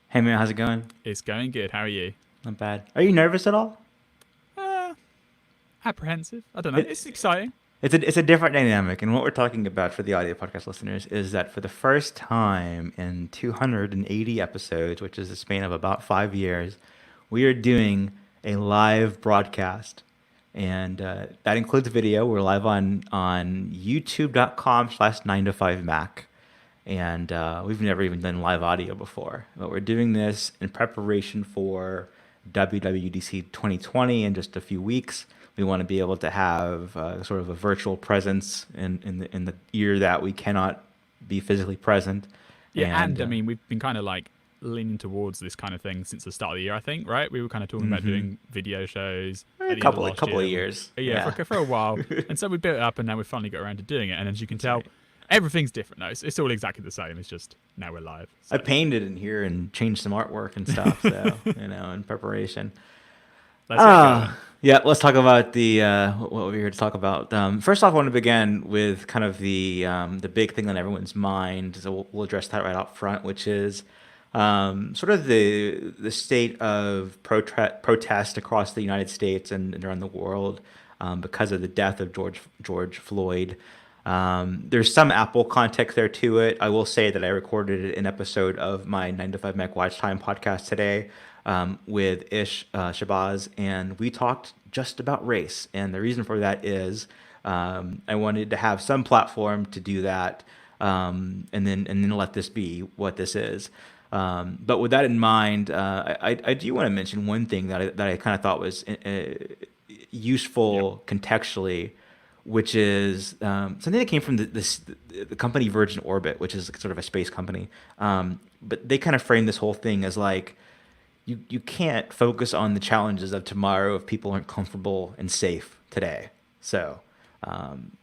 Hey man, how's it going? It's going good. How are you? Not bad. Are you nervous at all? Uh, Apprehensive. I don't know. It, It's exciting. it's a different dynamic, and what we're talking about for the audio podcast listeners is that for the first time in 280 episodes, which is a span of about 5 years, we are doing a live broadcast, and that includes video. We're live on YouTube.com/9 to 5 Mac. And we've never even done live audio before. But we're doing this in preparation for WWDC 2020 in just a few weeks. We want to be able to have sort of a virtual presence in the year that we cannot be physically present. Yeah, And and I mean, we've been kind of like leaning towards this kind of thing since the start of the year. I think, right? We were kind of talking about doing video shows a at the end of couple a last couple of year. years, Yeah, yeah. for a while, and so we built it up, and now we finally got around to doing it. And as you can That's tell, right. everything's different now. It's all exactly the same. It's just now we're live. I So painted in here and changed some artwork and stuff, so in preparation. let's get going. Yeah, let's talk about the what we're here to talk about. First off, I want to begin with kind of the big thing on everyone's mind. So we'll address that right out front, which is sort of the state of protest across the United States and around the world because of the death of George Floyd. There's some Apple context there to it. I will say that I recorded an episode of my 9 to 5 Mac Watch Time podcast today with Ish Shabazz, and we talked just about race. And the reason for that is I wanted to have some platform to do that, and then let this be what this is. But with that in mind, I do want to mention one thing that I kind of thought was Yep. useful contextually, which is something that came from the company Virgin Orbit, which is sort of a space company. But they kind of frame this whole thing as like you can't focus on the challenges of tomorrow if people aren't comfortable and safe today. So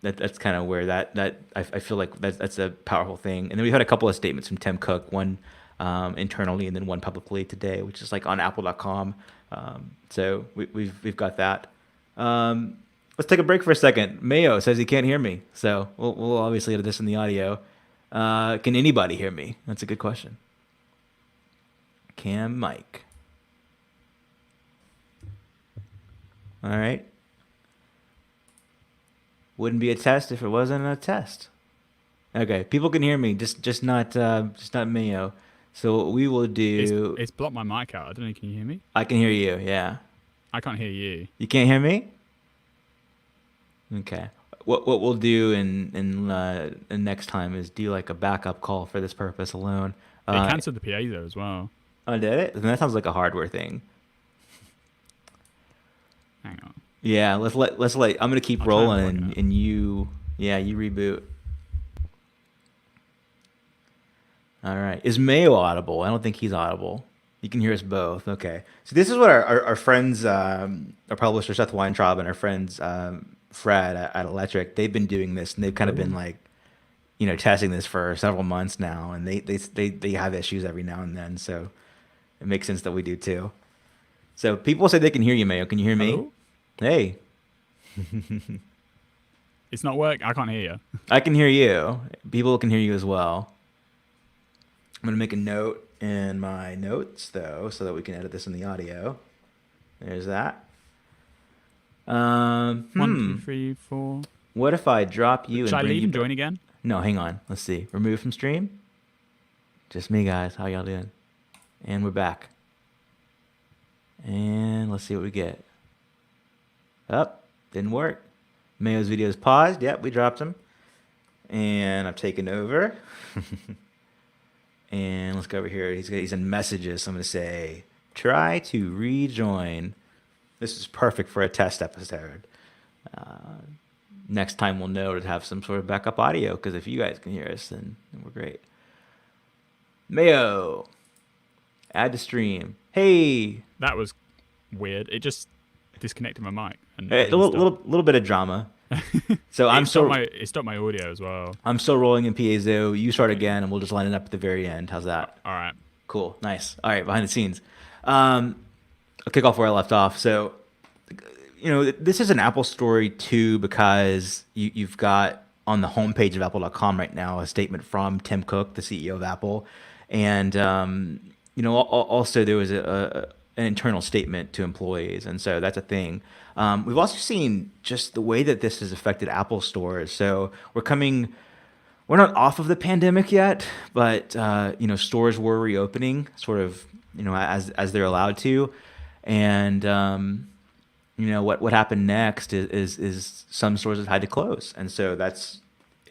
that's kind of where I feel like that's a powerful thing. And then we had a couple of statements from Tim Cook, one internally and then one publicly today, which is like on Apple.com. So we've got that. Um, let's take a break for a second. Mayo says he can't hear me, so we'll obviously edit this in the audio. Can anybody hear me? That's a good question. Can Mike? All right. Wouldn't be a test if it wasn't a test. Okay, people can hear me, just not Mayo. So what we will It's do, it's blocked my mic out. I don't know. Can you hear me? I can hear you. Yeah, I can't hear you. you can't hear me. Okay. What we'll do in next time is do like a backup call for this purpose alone. It Uh, cancelled the PA though as well. I did it. And that sounds like a hardware thing. Hang on. Yeah, let's let. I'm gonna keep I'll try and rolling, plug it and, up. and yeah, you reboot. All right. Is Mayo audible? I don't think he's audible. You can hear us both. Okay. So this is what our friends, our publisher Seth Weintraub and our friends Fred at Electric, they've been doing this, and they've kind of been Hello. like, testing this for several months now, and they have issues every now and then. So it makes sense that we do too. So people say they can hear you, Mayo. Can you hear me? Hello. Hey, It's not work. I can't hear you. I can hear you. People can hear you as well. I'm gonna make a note in my notes though, so that we can edit this in the audio. There's that. Um, One, two, hmm. three, four. What if I drop you Should and I bring leave you and back? join again? No, hang on. Let's see. Remove from stream. Just me, guys. How y'all doing? And we're back. And let's see what we get. Up. Didn't work. Mayo's video is paused. Yep, we dropped him. And I've taken over. And let's go over here. He's in messages. So I'm gonna say try to rejoin. This is perfect for a test episode. Uh, Next time we'll know to have some sort of backup audio because if you guys can hear us, then we're great. Mayo, add to stream. Hey, That was weird. It just disconnected my mic and a didn't little, stop. little bit of drama. So It stopped my audio as well. I'm still rolling in piezo. You start again, and we'll just line it up at the very end. How's that? All right. Cool, nice. All right, behind the scenes. I'll kick off where I left off. So, this is an Apple story too because you've got on the homepage of Apple.com right now a statement from Tim Cook, the CEO of Apple, and Also there was an internal statement to employees, and so that's a thing. We've also seen just the way that this has affected Apple stores. So we're not off of the pandemic yet, but stores were reopening, sort of, as they're allowed to, and what happened next is some stores have had to close, and so that's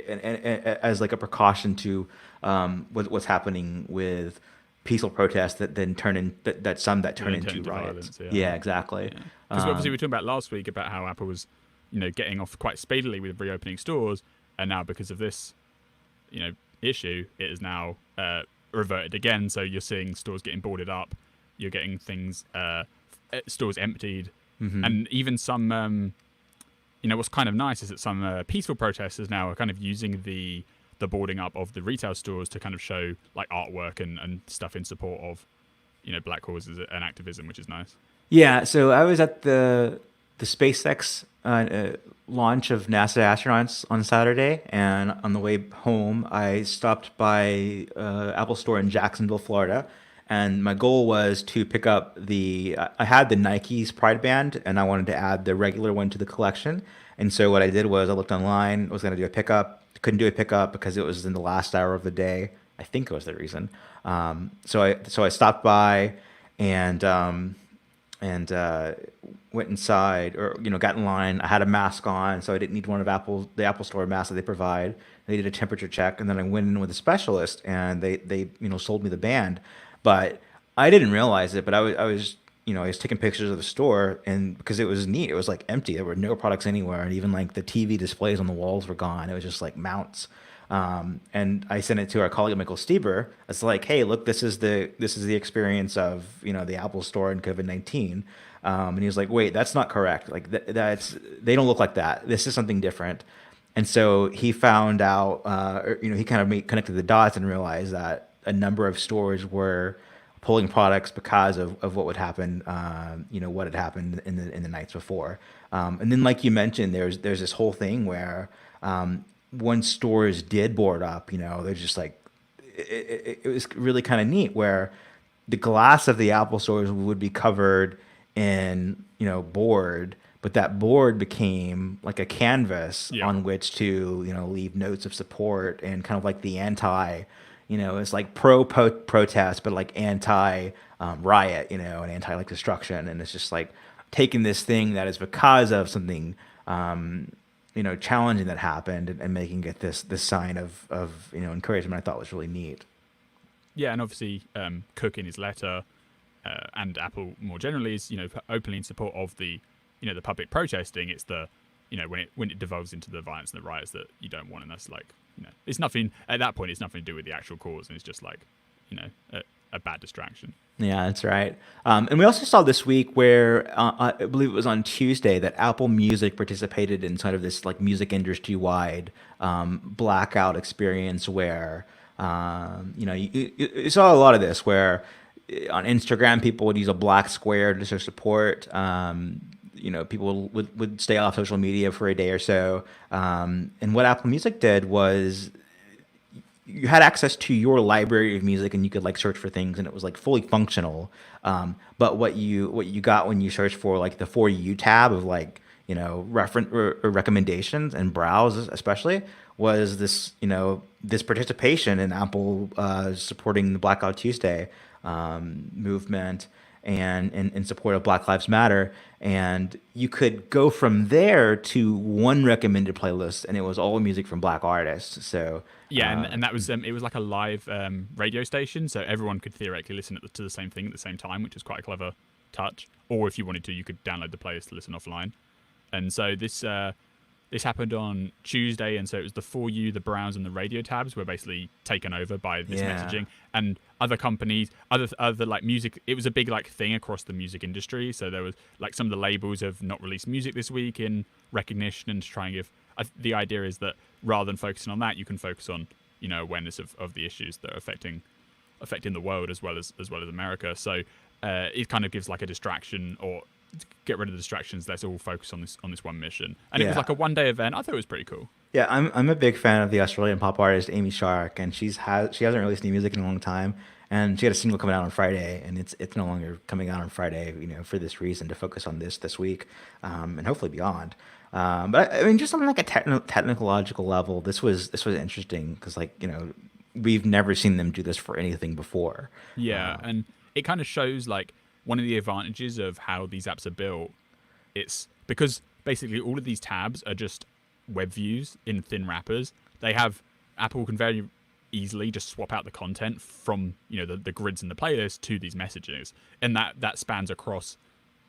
as like a precaution to what's happening with peaceful protests that then that some that Will turn then turn into into riots. violence. Yeah, Yeah, exactly. yeah. Because obviously we Um, were talking about last week about how Apple was, getting off quite speedily with reopening stores, and now because of this, you know, issue, it is now reverted again. So you're seeing stores getting boarded up, you're getting things, stores emptied, mhm. and even some. What's kind of nice is that some peaceful protesters now are kind of using the boarding up of the retail stores to kind of show like artwork and stuff in support of black causes and activism, which is nice. Yeah, so I was at the SpaceX launch of NASA astronauts on Saturday, and on the way home, I stopped by Apple Store in Jacksonville, Florida, and my goal was to pick up I had the Nike's Pride Band, and I wanted to add the regular one to the collection. And so what I did was I looked online, was going to do a pickup, couldn't do a pickup because it was in the last hour of the day. I think it was the reason. So I stopped by and went inside, or got in line. I had a mask on, so I didn't need one of the Apple Store masks that they provide. They did a temperature check, and then I went in with a specialist, and they sold me the band. But I didn't realize it. But I was taking pictures of the store, and because it was neat, it was like empty. There were no products anywhere, and even like the TV displays on the walls were gone. It was just like mounts. And I sent it to our colleague Michael Stieber. It's like, hey, look, this is the experience of the Apple Store in COVID-19. And he was like, wait, that's not correct. Like that's they don't look like that. This is something different. And so he found out, he kind of connected the dots and realized that a number of stores were pulling products because of what would happen, what had happened in the nights before. And then, like you mentioned, there's this whole thing where once stores did board up, they're just like, it was really kind of neat where the glass of the Apple stores would be covered in, board, but that board became like a canvas Yeah, on which to, leave notes of support and kind of like the anti, it's like protest, but like anti riot, and anti like destruction. And it's just like taking this thing that is because of something, challenging that happened, and making it this sign of encouragement. I thought was really neat. yeah, and obviously Cook in his letter and Apple more generally is openly in support of the the public protesting. It's the when it devolves into the violence and the riots that you don't want, and that's like it's nothing at that point. It's nothing to do with the actual cause, and it's just like a bad distraction. Yeah, that's right. And we also saw this week where I believe it was on Tuesday that Apple Music participated in sort of this like music industry wide blackout experience where you saw a lot of this where on Instagram people would use a black square to show support. People would stay off social media for a day or so. And what Apple Music did was you had access to your library of music, and you could like search for things, and it was like fully functional. But what you got when you search for like the For You tab of like reference or recommendations and browse especially was this participation in Apple supporting the Blackout Tuesday movement, and in support of Black Lives Matter. And you could go from there to one recommended playlist, and it was all music from Black artists. So Yeah, and that was it was like a live radio station, so everyone could theoretically listen to the same thing at the same time, which was quite a clever touch. Or if you wanted to, you could download the playlist to listen offline. And so this happened on Tuesday, and so it was the For You, the Browse, and the Radio tabs were basically taken over by this yeah, messaging. And other companies, other like music, it was a big like thing across the music industry. So there was like some of the labels have not released music this week in recognition and to try and give. The idea is that rather than focusing on that, you can focus on awareness of the issues that are affecting the world as well as America. So it kind of gives like a distraction, or get rid of the distractions. Let's all focus on this one mission. And it was yeah. like a 1 day event. I thought it was pretty cool. Yeah, I'm a big fan of the Australian pop artist Amy Shark, and she hasn't released new music in a long time. and she had a single coming out on Friday, and it's no longer coming out on Friday, for this reason, to focus on this week, and hopefully beyond. But I mean, just on like a technological level, this was interesting because, like, we've never seen them do this for anything before. Yeah, and it kind of shows like one of the advantages of how these apps are built. It's because basically all of these tabs are just web views in thin wrappers. They have Apple can very easily just swap out the content from the grids in the playlist to these messages, and that spans across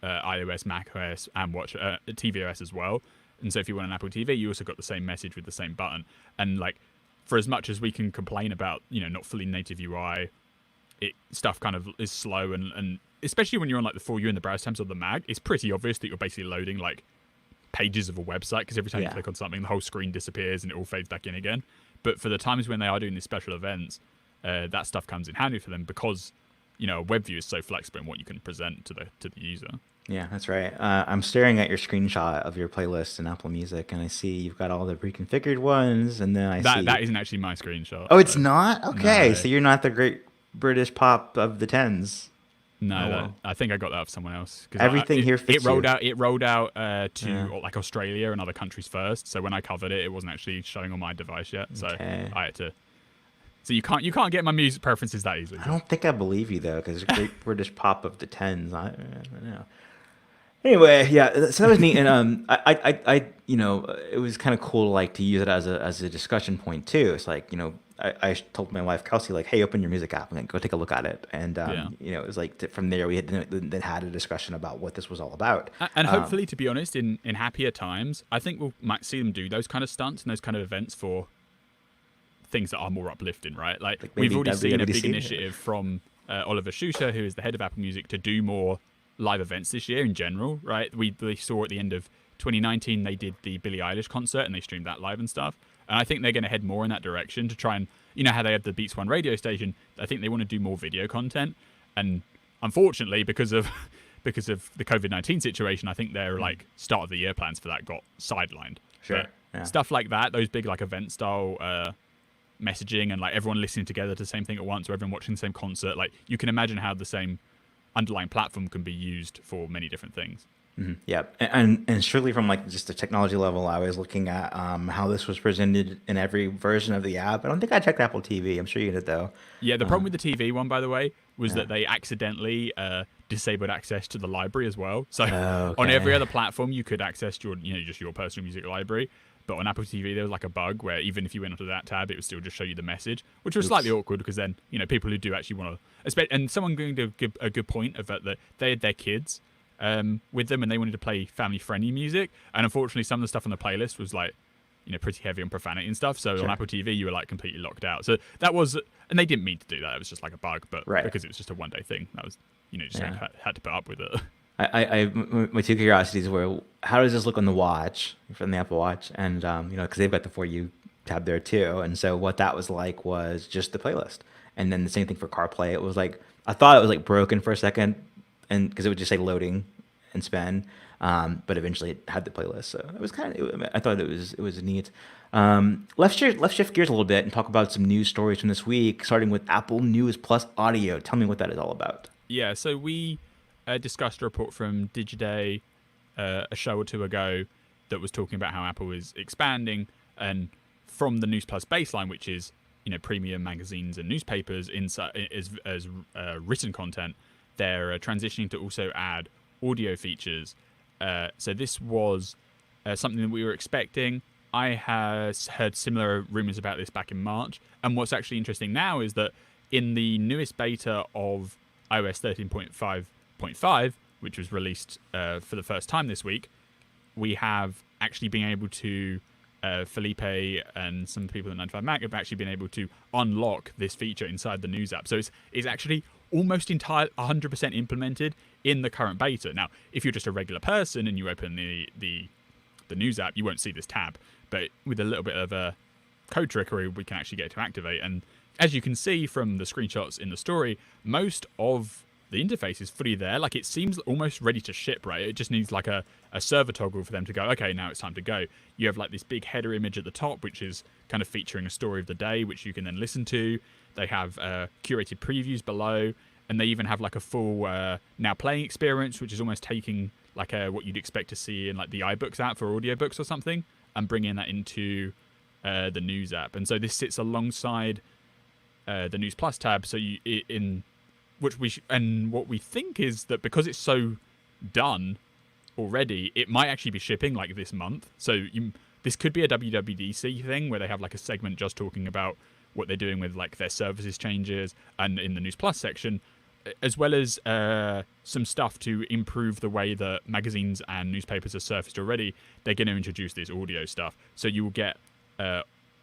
iOS, macOS, and tvOS as well. And so if you want an Apple TV, you also got the same message with the same button. And like, for as much as we can complain about not fully native UI, stuff kind of is slow, and especially when you're on like the For You in the browser tabs or the Mac, it's pretty obvious that you're basically loading like pages of a website, because every time you click on something, the whole screen disappears and it all fades back in again. But for the times when they are doing these special events, that stuff comes in handy for them, because a web view is so flexible in what you can present to the user. Yeah, that's right. I'm staring at your screenshot of your playlist in Apple Music, and I see you've got all the pre-configured ones, and then I see that isn't actually my screenshot. Oh, it's not? Okay, No. so you're not the great British pop of the tens. No, Oh, well. I think I got that off someone else. 'Cause Everything here fits it rolled you. out. It rolled out to like Australia and other countries first. So when I covered it, it wasn't actually showing on my device yet. So Okay. I had to. So you can't get my music preferences that easily. I don't think I believe you, though, because great British pop of the tens. I don't know. Anyway, yeah, so that was neat, and it was kind of cool, like, to use it as a discussion point too. It's like, I told my wife Kelsey, like, hey, open your music app and go take a look at it, and it was like from there we had a discussion about what this was all about. And hopefully, to be honest, in happier times, I think we might see them do those kind of stunts and those kind of events for things that are more uplifting, right? Like we've maybe already seen a big WWDC? initiative from Oliver Schuster, who is the head of Apple Music, to do more live events this year in general, right? We saw at the end of 2019 they did the Billie Eilish concert and they streamed that live and stuff. And I think they're going to head more in that direction to try and, how they have the Beats One radio station. I think they want to do more video content. And unfortunately, because of the COVID-19 situation, I think their like start of the year plans for that got sidelined. Sure. But Yeah. stuff like that, those big like event style messaging and like everyone listening together to the same thing at once, or everyone watching the same concert, like you can imagine how the same underlying platform can be used for many different things. Mm-hmm. Yeah, and surely from like just the technology level, I was looking at how this was presented in every version of the app. I don't think I checked Apple TV. I'm sure you did though. Yeah, the problem with the TV one, by the way, was that they accidentally disabled access to the library as well. So on every other platform, you could access your, just your personal music library. But on Apple TV, there was like a bug where even if you went onto that tab, it would still just show you the message, which was slightly awkward because then, people who do actually want to, and someone going to give a good point of that they had their kids with them and they wanted to play family-friendly music. And unfortunately, some of the stuff on the playlist was like, pretty heavy on profanity and stuff. So on Apple TV, you were like completely locked out. So that was, and they didn't mean to do that. It was just like a bug, but because it was just a one-day thing, that was, just had to put up with it. My two curiosities were, how does this look on the watch, from the Apple Watch? And, because they've got the For You tab there too. And so what that was like was just the playlist. And then the same thing for CarPlay. It was like, I thought it was like broken for a second, and because it would just say loading and spin. But eventually it had the playlist. So it was I thought it was neat. Let's shift gears a little bit and talk about some news stories from this week, starting with Apple News Plus Audio. Tell me what that is all about. Yeah, so we discussed a report from Digiday a show or two ago that was talking about how Apple is expanding, and from the News Plus baseline, which is premium magazines and newspapers as written content, they're transitioning to also add audio features. So this was something that we were expecting. I had heard similar rumors about this back in March, and what's actually interesting now is that in the newest beta of iOS 13.5.5, which was released for the first time this week, we have actually been able to, Felipe and some people at 95 Mac have actually been able to unlock this feature inside the News app. So it's actually almost 100% implemented in the current beta. Now, if you're just a regular person and you open the News app, you won't see this tab. But with a little bit of a code trickery, we can actually get it to activate. And as you can see from the screenshots in the story, most of the interface is fully there. Like, it seems almost ready to ship, right? It just needs like a server toggle for them to go, okay, now it's time to go. You have like this big header image at the top, which is kind of featuring a story of the day, which you can then listen to. They have curated previews below, and they even have like a full now playing experience, which is almost taking like what you'd expect to see in like the iBooks app for audiobooks or something, and bringing that into the News app. And so this sits alongside the News Plus tab. So what we think is that because it's so done already, it might actually be shipping like this month. So this could be a WWDC thing where they have like a segment just talking about what they're doing with like their services changes, and in the News Plus section, as well as some stuff to improve the way that magazines and newspapers are surfaced already. They're going to introduce this audio stuff, so you will get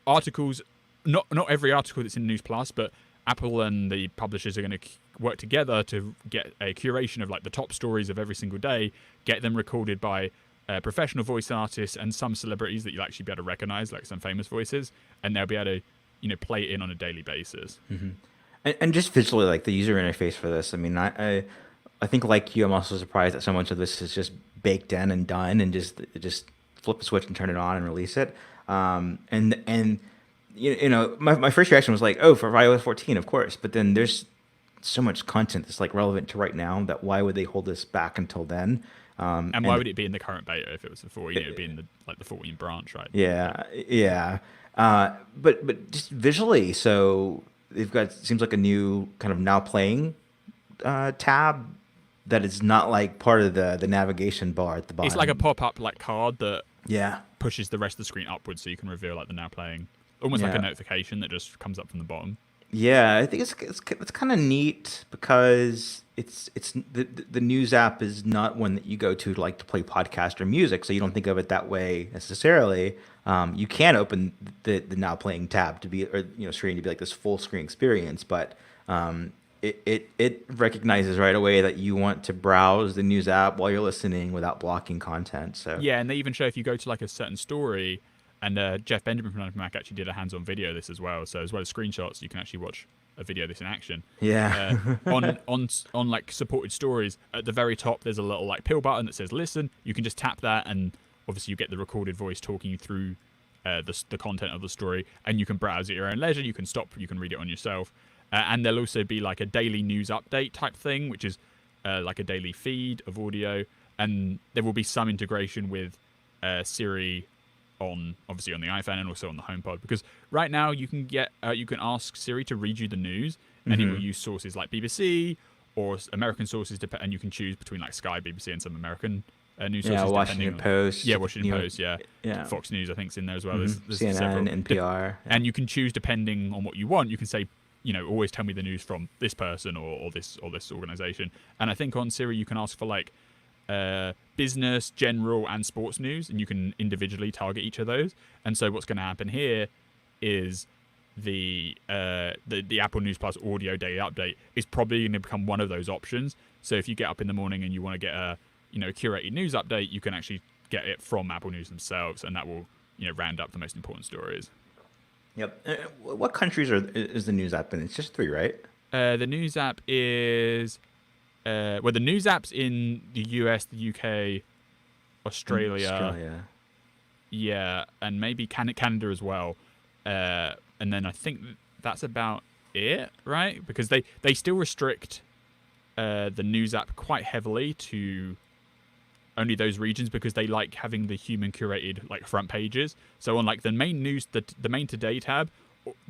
articles. Not every article that's in News Plus, but Apple and the publishers are going to work together to get a curation of like the top stories of every single day, get them recorded by professional voice artists and some celebrities that you'll actually be able to recognize, like some famous voices, and they'll be able to play it in on a daily basis. Mm-hmm. And just visually, like the user interface for this, I mean, I think like you, I'm also surprised that so much of this is just baked in and done, and just flip the switch and turn it on and release it. And my first reaction was like, oh, for iOS 14, of course. But then there's so much content that's like relevant to right now that why would they hold this back until then? And why would it be in the current beta if it was the 14? It would be in the 14 branch, right? Yeah. But just visually, so they've got, seems like a new kind of now playing tab that is not like part of the navigation bar at the bottom. It's like a pop-up like card that yeah pushes the rest of the screen upwards, so you can reveal like the now playing, almost like a notification that just comes up from the bottom. Yeah, I think it's kind of neat because it's the News app is not one that you go to like to play podcast or music, so you don't think of it that way necessarily. You can open the now playing tab to be, or screen to be like this full screen experience, but it recognizes right away that you want to browse the News app while you're listening without blocking content. So yeah, and they even show if you go to like a certain story. And Jeff Benjamin from Mac actually did a hands-on video of this as well. So as well as screenshots, you can actually watch a video of this in action. Yeah. On like supported stories, at the very top, there's a little like pill button that says listen. You can just tap that, and obviously you get the recorded voice talking you through the content of the story. And you can browse at your own leisure. You can stop. You can read it on yourself. And there'll also be like a daily news update type thing, which is like a daily feed of audio. And there will be some integration with Siri obviously on the iPhone and also on the HomePod, because right now you can ask Siri to read you the news, and it will use sources like BBC or American sources, and you can choose between like Sky, BBC, and some American news sources. Washington Post. Yeah, Washington Post. Yeah, Fox News I think's in there as well. There's CNN, several, NPR, and you can choose depending on what you want. You can say, always tell me the news from this person or this organization. And I think on Siri you can ask for like business, general, and sports news, and you can individually target each of those. And so what's going to happen here is the Apple News Plus audio daily update is probably going to become one of those options. So if you get up in the morning and you want to get a curated news update, you can actually get it from Apple News themselves, and that will round up the most important stories. Yep. What countries is the News app in? It's just 3, right? The News app is the News app's in the US, the UK, Australia. Yeah, and maybe Canada as well. And then I think that's about it, right? Because they still restrict the News app quite heavily to only those regions, because they like having the human curated like front pages. So on like the main news, the main Today tab,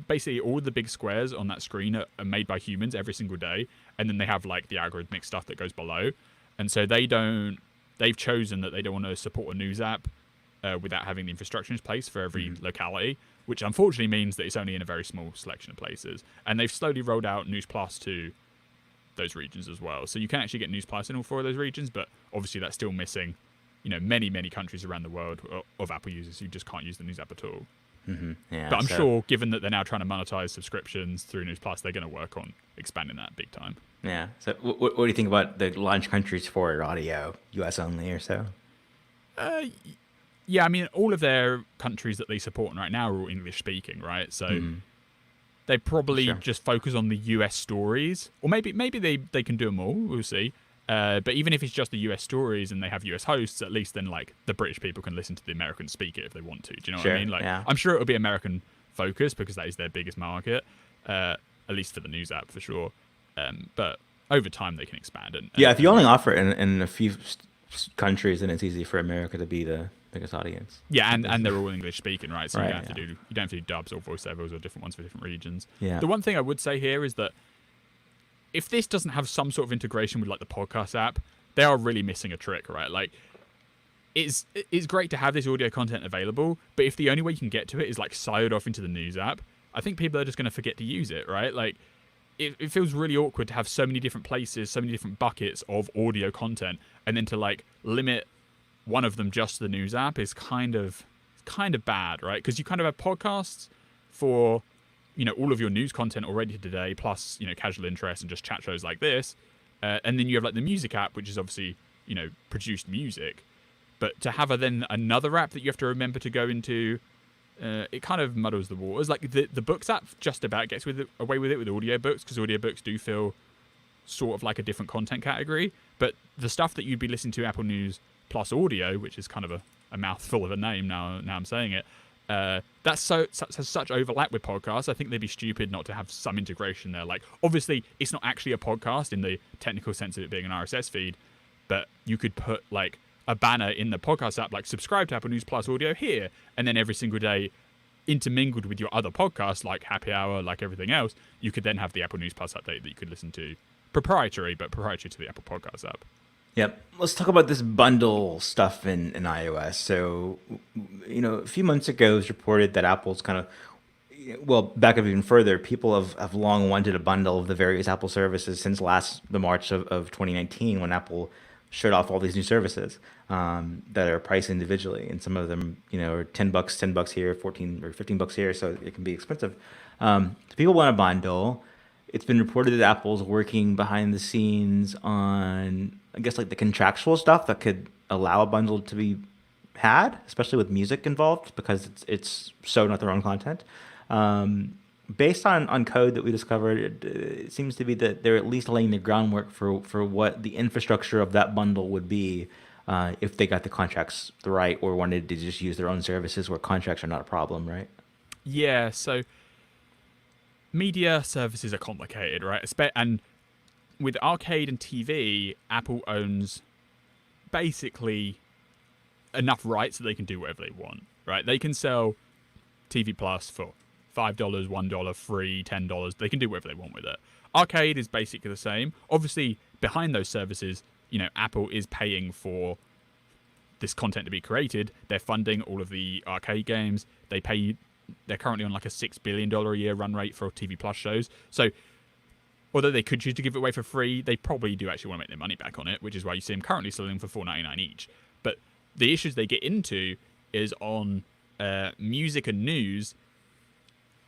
basically all the big squares on that screen are made by humans every single day, and then they have like the algorithmic stuff that goes below. And so they've chosen that they don't want to support a news app without having the infrastructure in place for every locality, which unfortunately means that it's only in a very small selection of places. And they've slowly rolled out News Plus to those regions as well. So you can actually get News Plus in all 4 of those regions, but obviously that's still missing, many, many countries around the world of Apple users who just can't use the News app at all. Yeah, but I'm sure, given that they're now trying to monetize subscriptions through News Plus, they're going to work on expanding that big time. Yeah. So what do you think about the launch countries for audio? US only or so? Yeah, I mean, all of their countries that they support right now are all English speaking, right? So they probably just focus on the US stories, or maybe they can do them all. We'll see. But even if it's just the US stories and they have US hosts, at least then like the British people can listen to the American speaker if they want to. Do you know what I mean? Like, I'm sure it'll be American focused because that is their biggest market. at least for the news app for sure. But over time they can expand Yeah, if you and only offer it in a few countries, then it's easy for America to be the biggest audience. yeah, I and guess. they're all English speaking, right? So Right. you don't have to do dubs or voiceovers or different ones for different regions. Yeah. The one thing I would say here is that if this doesn't have some sort of integration with like the podcast app, they are really missing a trick, right? Like it's great to have this audio content available, but if the only way you can get to it is like siloed off into the news app, I think people are just going to forget to use it, right? Like it feels really awkward to have so many different places, so many different buckets of audio content, and then to like limit one of them just to the news app is kind of bad, right? Because you kind of have podcasts for all of your news content already today, plus casual interest and just chat shows like this, and then you have like the music app, which is obviously produced music. But to have then another app that you have to remember to go into, it kind of muddles the waters. Like the books app just about gets away with it with audiobooks, because audiobooks do feel sort of like a different content category. But the stuff that you'd be listening to Apple News plus audio, which is kind of a mouthful of a name now I'm saying it, has such overlap with podcasts. I think they'd be stupid not to have some integration there. Like obviously it's not actually a podcast in the technical sense of it being an RSS feed, but you could put like a banner in the podcast app like subscribe to Apple News Plus audio here, and then every single day intermingled with your other podcasts like Happy Hour, like everything else, you could then have the Apple News Plus update that you could listen to proprietary to the Apple Podcast app. Yep. Let's talk about this bundle stuff in iOS. So, a few months ago, it was reported that Apple's kind of, well, back up even further, people have long wanted a bundle of the various Apple services since the March of 2019, when Apple showed off all these new services that are priced individually. And some of them, are $10 here, 14 or $15 here. So it can be expensive. So people want a bundle. It's been reported that Apple's working behind the scenes on, I guess, like the contractual stuff that could allow a bundle to be had, especially with music involved, because it's so not their own content. Based on code that we discovered, it seems to be that they're at least laying the groundwork for what the infrastructure of that bundle would be if they got the contracts right or wanted to just use their own services where contracts are not a problem, right? Yeah, so media services are complicated, right? And with arcade and TV, Apple owns basically enough rights that they can do whatever they want, right? They can sell TV Plus for $5, $1, free, $10. They can do whatever they want with it. Arcade is basically the same. Obviously, behind those services, Apple is paying for this content to be created. They're funding all of the arcade games. They're currently on like a $6 billion a year run rate for TV Plus shows. So although they could choose to give it away for free, they probably do actually want to make their money back on it, which is why you see them currently selling for $4.99 each. But the issues they get into is on music and news.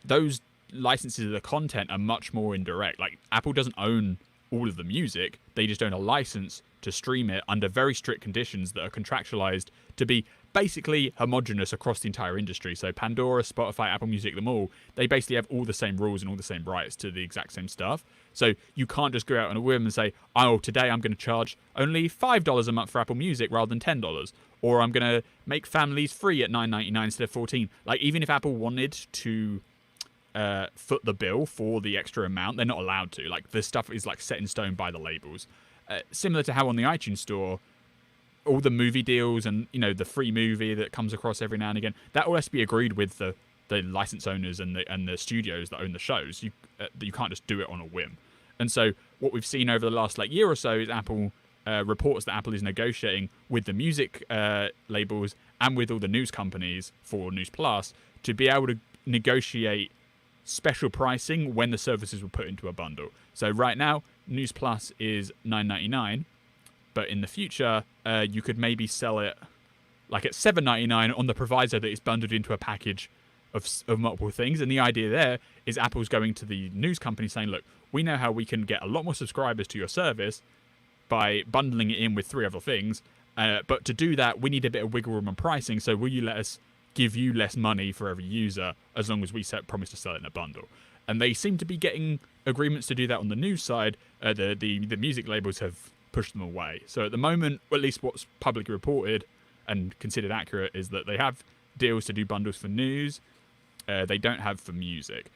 Those licenses of the content are much more indirect. Like Apple doesn't own all of the music. They just own a license to stream it under very strict conditions that are contractualized to be basically homogenous across the entire industry. So Pandora, Spotify, Apple Music, them all, they basically have all the same rules and all the same rights to the exact same stuff. So you can't just go out on a whim and say, oh, today I'm going to charge only $5 a month for Apple Music rather than $10. Or I'm going to make families free at $9.99 instead of $14. Like even if Apple wanted to foot the bill for the extra amount, they're not allowed to. Like this stuff is like set in stone by the labels. Similar to how on the iTunes store, all the movie deals and the free movie that comes across every now and again, that all has to be agreed with the license owners and the studios that own the shows. You can't just do it on a whim. And so what we've seen over the last year or so is Apple reports that Apple is negotiating with the music labels and with all the news companies for News Plus to be able to negotiate special pricing when the services were put into a bundle. So right now, News Plus is $9.99, but in the future, you could maybe sell it like at $7.99 on the proviso that it's bundled into a package of multiple things. And the idea there is Apple's going to the news company saying, look, we know how we can get a lot more subscribers to your service by bundling it in with 3 other things. But to do that, we need a bit of wiggle room on pricing. So will you let us give you less money for every user as long as we promise to sell it in a bundle? And they seem to be getting agreements to do that on the news side. The music labels have pushed them away. So at the moment, or at least what's publicly reported and considered accurate, is that they have deals to do bundles for news. They don't have for music.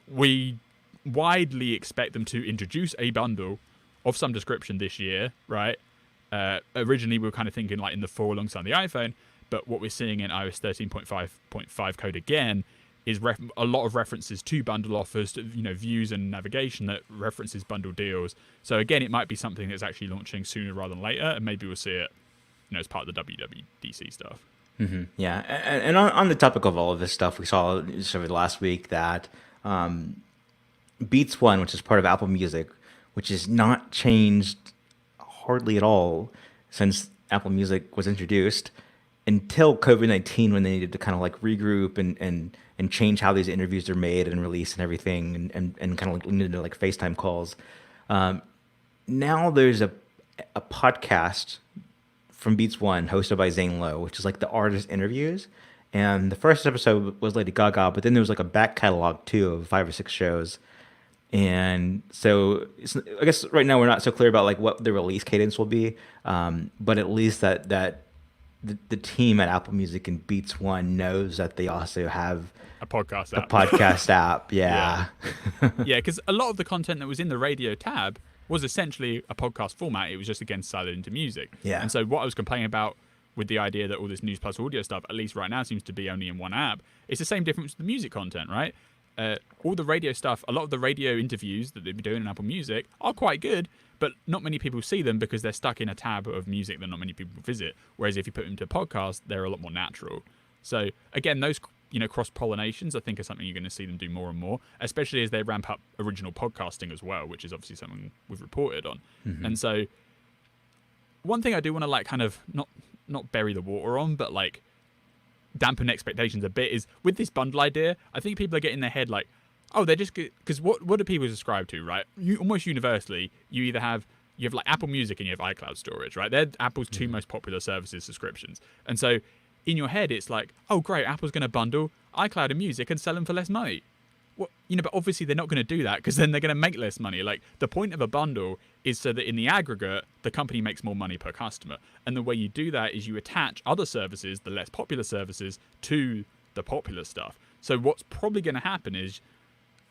We widely expect them to introduce a bundle of some description this year, right? Originally, we were kind of thinking like in the fall alongside the iPhone, but what we're seeing in iOS 13.5.5 code again is a lot of references to bundle offers, to, views and navigation that references bundle deals. So again, it might be something that's actually launching sooner rather than later, and maybe we'll see it, as part of the WWDC stuff. Yeah, and on the topic of all of this stuff, we saw just over the last week that Beats One, which is part of Apple Music, which has not changed hardly at all since Apple Music was introduced until COVID-19, when they needed to kind of like regroup and change how these interviews are made and released and everything, and kind of like needed to like FaceTime calls. Now there's a podcast from Beats One hosted by Zane Lowe, which is like the artist interviews. And the first episode was Lady Gaga, but then there was like a back catalog too of 5 or 6 shows. And so I guess right now we're not so clear about like what the release cadence will be, but at least that the team at Apple Music and Beats One knows that they also have a podcast app. Yeah. Yeah, because a lot of the content that was in the radio tab was essentially a podcast format. It was just, again, siloed into music. Yeah. And so what I was complaining about with the idea that all this News Plus audio stuff, at least right now, seems to be only in one app, it's the same difference with the music content, right? All the radio stuff, a lot of the radio interviews that they've been doing in Apple Music are quite good, but not many people see them because they're stuck in a tab of music that not many people visit. Whereas if you put them to a podcast, they're a lot more natural. So again, those cross-pollinations, I think, are something you're going to see them do more and more, especially as they ramp up original podcasting as well, which is obviously something we've reported on. Mm-hmm. And so one thing I do want to like kind of not bury the water on, but like dampen expectations a bit is with this bundle idea. I think people are getting in their head like, oh, they're just, because what do people subscribe to, right? Almost universally, you have like Apple Music and you have iCloud storage, right? They're Apple's two most popular services subscriptions. And so in your head, it's like, oh, great, Apple's going to bundle iCloud and music and sell them for less money. Well, but obviously they're not going to do that because then they're going to make less money. Like, the point of a bundle is so that in the aggregate, the company makes more money per customer. And the way you do that is you attach other services, the less popular services, to the popular stuff. So what's probably going to happen is,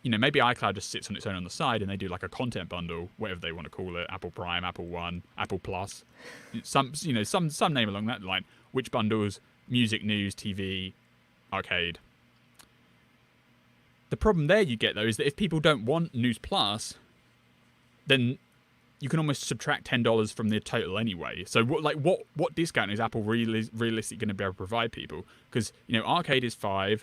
maybe iCloud just sits on its own on the side and they do like a content bundle, whatever they want to call it, Apple Prime, Apple One, Apple Plus, some name along that line, which bundles music, news, TV, arcade. The problem there you get, though, is that if people don't want News Plus, then you can almost subtract $10 from the total anyway. So what discount is Apple realistically going to be able to provide people? Because, arcade is $5,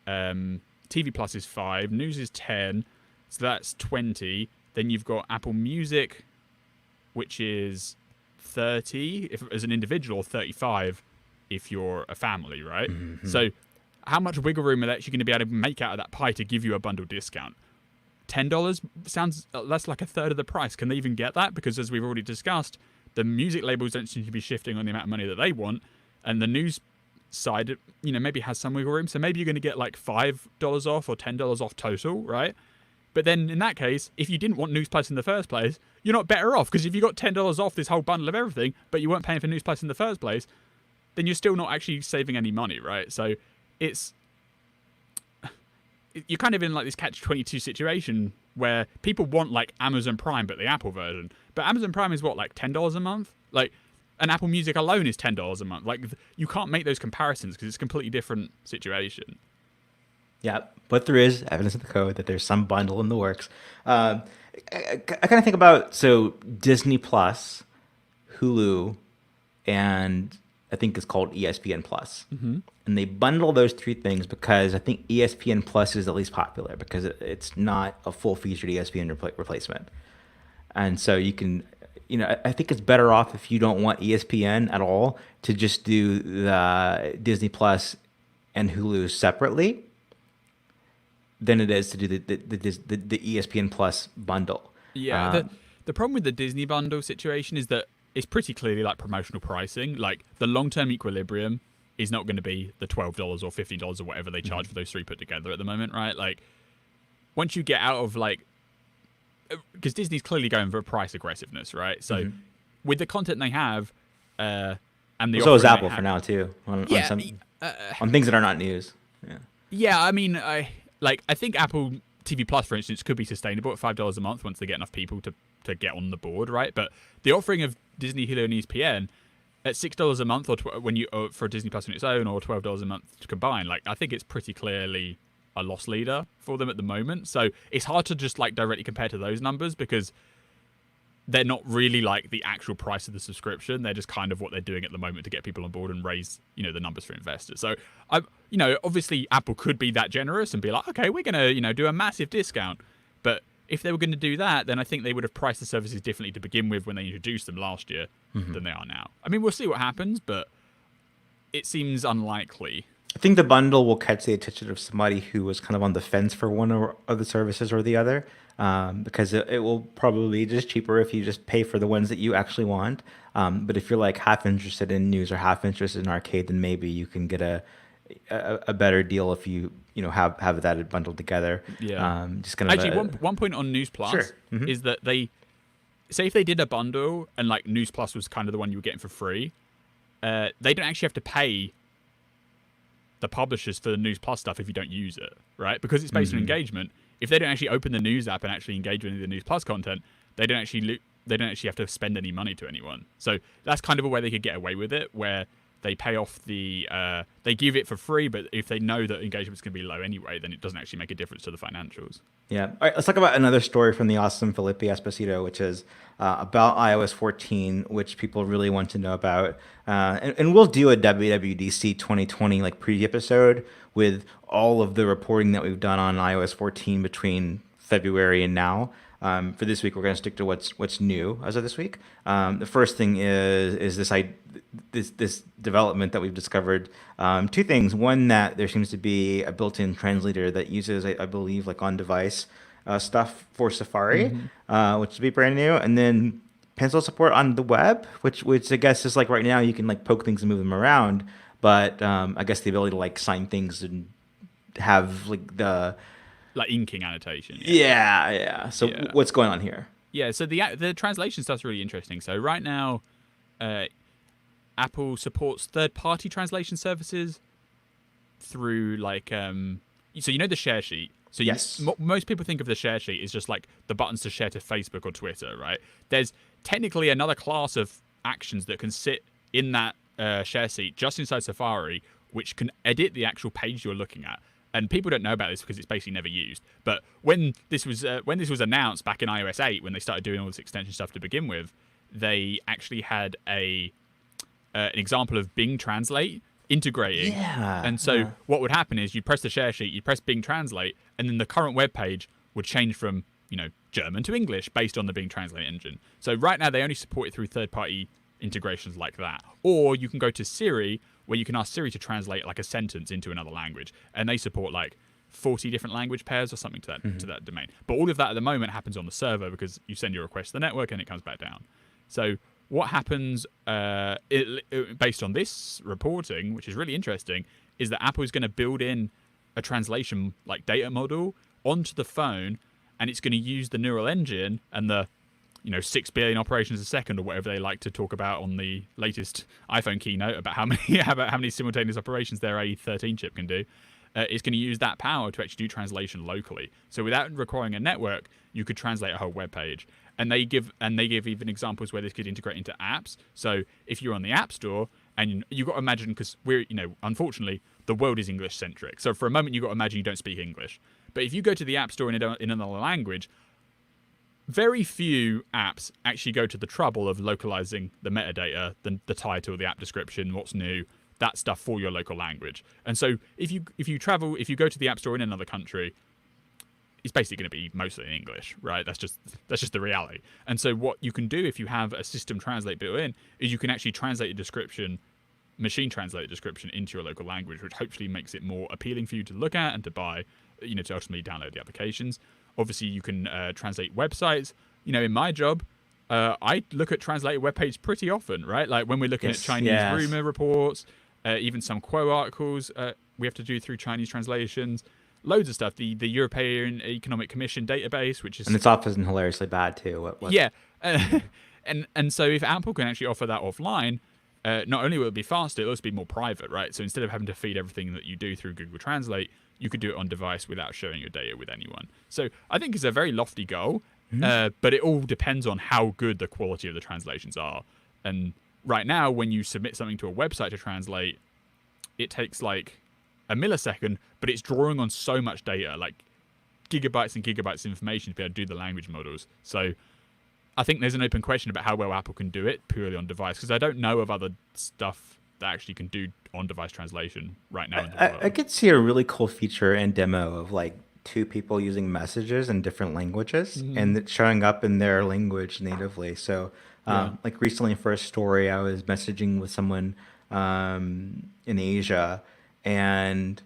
TV Plus is $5, news is $10, so that's $20. Then you've got Apple Music, which is $30 if as an individual, $35 if you're a family, right? Mm-hmm. So how much wiggle room are they actually going to be able to make out of that pie to give you a bundle discount? $10 sounds less like a third of the price. Can they even get that? Because as we've already discussed, the music labels don't seem to be shifting on the amount of money that they want, and the news side, maybe has some wiggle room. So maybe you're going to get like $5 off or $10 off total, right? But then in that case, if you didn't want News Plus in the first place, you're not better off, because if you got $10 off this whole bundle of everything, but you weren't paying for News Plus in the first place, then you're still not actually saving any money, right? So you're kind of in like this catch-22 situation where people want like Amazon Prime, but the Apple version. But Amazon Prime is what, like $10 a month? Like, and Apple Music alone is $10 a month. Like, you can't make those comparisons because it's a completely different situation. Yeah, but there is evidence in the code that there's some bundle in the works. I kind of think about, so Disney Plus, Hulu, and I think it's called ESPN Plus. Mm-hmm. And they bundle those 3 things because I think ESPN Plus is the least popular because it's not a full-featured ESPN replacement. And so you can, I think it's better off if you don't want ESPN at all to just do the Disney Plus and Hulu separately than it is to do the ESPN Plus bundle. Yeah, the problem with the Disney bundle situation is that it's pretty clearly like promotional pricing. Like, the long-term equilibrium is not going to be the $12 or $15 or whatever they charge for those 3 put together at the moment, right? Like, once you get out of like, because Disney's clearly going for price aggressiveness, right? So with the content they have, and the so is Apple for now too, on things that are not news. Yeah, I mean, I think Apple TV Plus, for instance, could be sustainable at $5 a month once they get enough people to get on the board, right? But the offering of Disney, Hulu, and ESPN at $6 a month, or for Disney Plus on its own, or $12 a month to combine, like I think it's pretty clearly a loss leader for them at the moment. So it's hard to just like directly compare to those numbers because they're not really like the actual price of the subscription. They're just kind of what they're doing at the moment to get people on board and raise, the numbers for investors. So, obviously Apple could be that generous and be like, okay, we're going to, do a massive discount. But if they were going to do that, then I think they would have priced the services differently to begin with when they introduced them last year than they are now. I mean, we'll see what happens, but it seems unlikely. I think the bundle will catch the attention of somebody who was kind of on the fence for one of the services or the other, because it will probably be just cheaper if you just pay for the ones that you actually want. But if you're like half interested in news or half interested in arcade, then maybe you can get a better deal if you have that bundled together. Yeah. Just kind of actually one point on News Plus Sure. is that they say if they did a bundle and like News Plus was kind of the one you were getting for free, they don't actually have to pay the publishers for the News Plus stuff if you don't use it, right? Because it's based on engagement. If they don't actually open the news app and actually engage with any of the News Plus content, they don't actually have to spend any money to anyone. So that's kind of a way they could get away with it, where they pay off they give it for free, but if they know that engagement's going to be low anyway, then it doesn't actually make a difference to the financials. Yeah. All right, let's talk about another story from the awesome Felipe Esposito, which is about iOS 14, which people really want to know about. And we'll do a WWDC 2020 like preview episode with all of the reporting that we've done on iOS 14 between February and now. For this week, we're going to stick to what's new as of this week. The first thing is this development that we've discovered. Two things. One, that there seems to be a built-in translator that uses, I believe, like on-device stuff for Safari, which would be brand new. And then pencil support on the web, which I guess is like right now you can like poke things and move them around. But I guess the ability to like sign things and have like the like inking annotation. Yeah. So what's going on here? Yeah, so the translation stuff's really interesting. So right now, Apple supports third-party translation services through like so the share sheet. So yes, most people think of the share sheet as just like the buttons to share to Facebook or Twitter, right? There's technically another class of actions that can sit in that share sheet just inside Safari, which can edit the actual page you're looking at. And people don't know about this because it's basically never used. But when this was announced back in iOS 8, when they started doing all this extension stuff to begin with, they actually had an example of Bing Translate integrating. Yeah. And so what would happen is you'd press the share sheet, you'd press Bing Translate, and then the current web page would change from German to English based on the Bing Translate engine. So right now they only support it through third-party integrations like that. Or you can go to Siri, where you can ask Siri to translate like a sentence into another language, and they support like 40 different language pairs or something to that domain. But all of that at the moment happens on the server because you send your request to the network and it comes back down. So what happens based on this reporting, which is really interesting, is that Apple is going to build in a translation like data model onto the phone, and it's going to use the neural engine and the 6 billion operations a second or whatever they like to talk about on the latest iPhone keynote about how many simultaneous operations their A13 chip can do. It's going to use that power to actually do translation locally. So without requiring a network, you could translate a whole web page. And they give even examples where this could integrate into apps. So if you're on the App Store, and you've got to imagine, because we're unfortunately the world is English centric. So for a moment you've got to imagine you don't speak English. But if you go to the App Store in another language, very few apps actually go to the trouble of localizing the metadata, the title, the app description, what's new, that stuff for your local language. And so if you go to the App Store in another country, it's basically going to be mostly in English, right? That's just the reality. And so what you can do if you have a system translate built in is you can actually translate the description, machine translate the description into your local language, which hopefully makes it more appealing for you to look at and to buy, to ultimately download the applications. Obviously, you can translate websites. In my job, I look at translated web pages pretty often, right? Like when we're looking at Chinese rumor reports, even some Quo articles, we have to do through Chinese translations. Loads of stuff. The European Economic Commission database, which is... And it's often hilariously bad, too. Yeah. And so if Apple can actually offer that offline, not only will it be faster, it'll also be more private, right? So instead of having to feed everything that you do through Google Translate you could do it on device without sharing your data with anyone. So I think it's a very lofty goal, but it all depends on how good the quality of the translations are. And right now, when you submit something to a website to translate, it takes like a millisecond, but it's drawing on so much data, like gigabytes and gigabytes of information to be able to do the language models. So I think there's an open question about how well Apple can do it purely on device, because I don't know of other stuff that actually can do on-device translation right now in the world. I could see a really cool feature and demo of like two people using messages in different languages and it showing up in their language natively. So, Yeah. like recently for a story, I was messaging with someone in Asia, and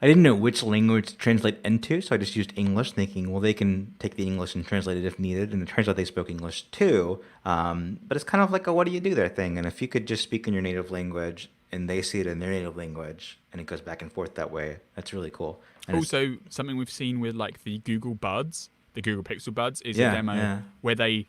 I didn't know which language to translate into, so I just used English, thinking, well, they can take the English and translate it if needed. And it turns out they spoke English too. But it's kind of like a what do you do there thing. And if you could just speak in your native language and they see it in their native language and it goes back and forth that way, that's really cool. And Also, something we've seen with like the Google Buds, the Google Pixel Buds, is Yeah, a demo yeah. where they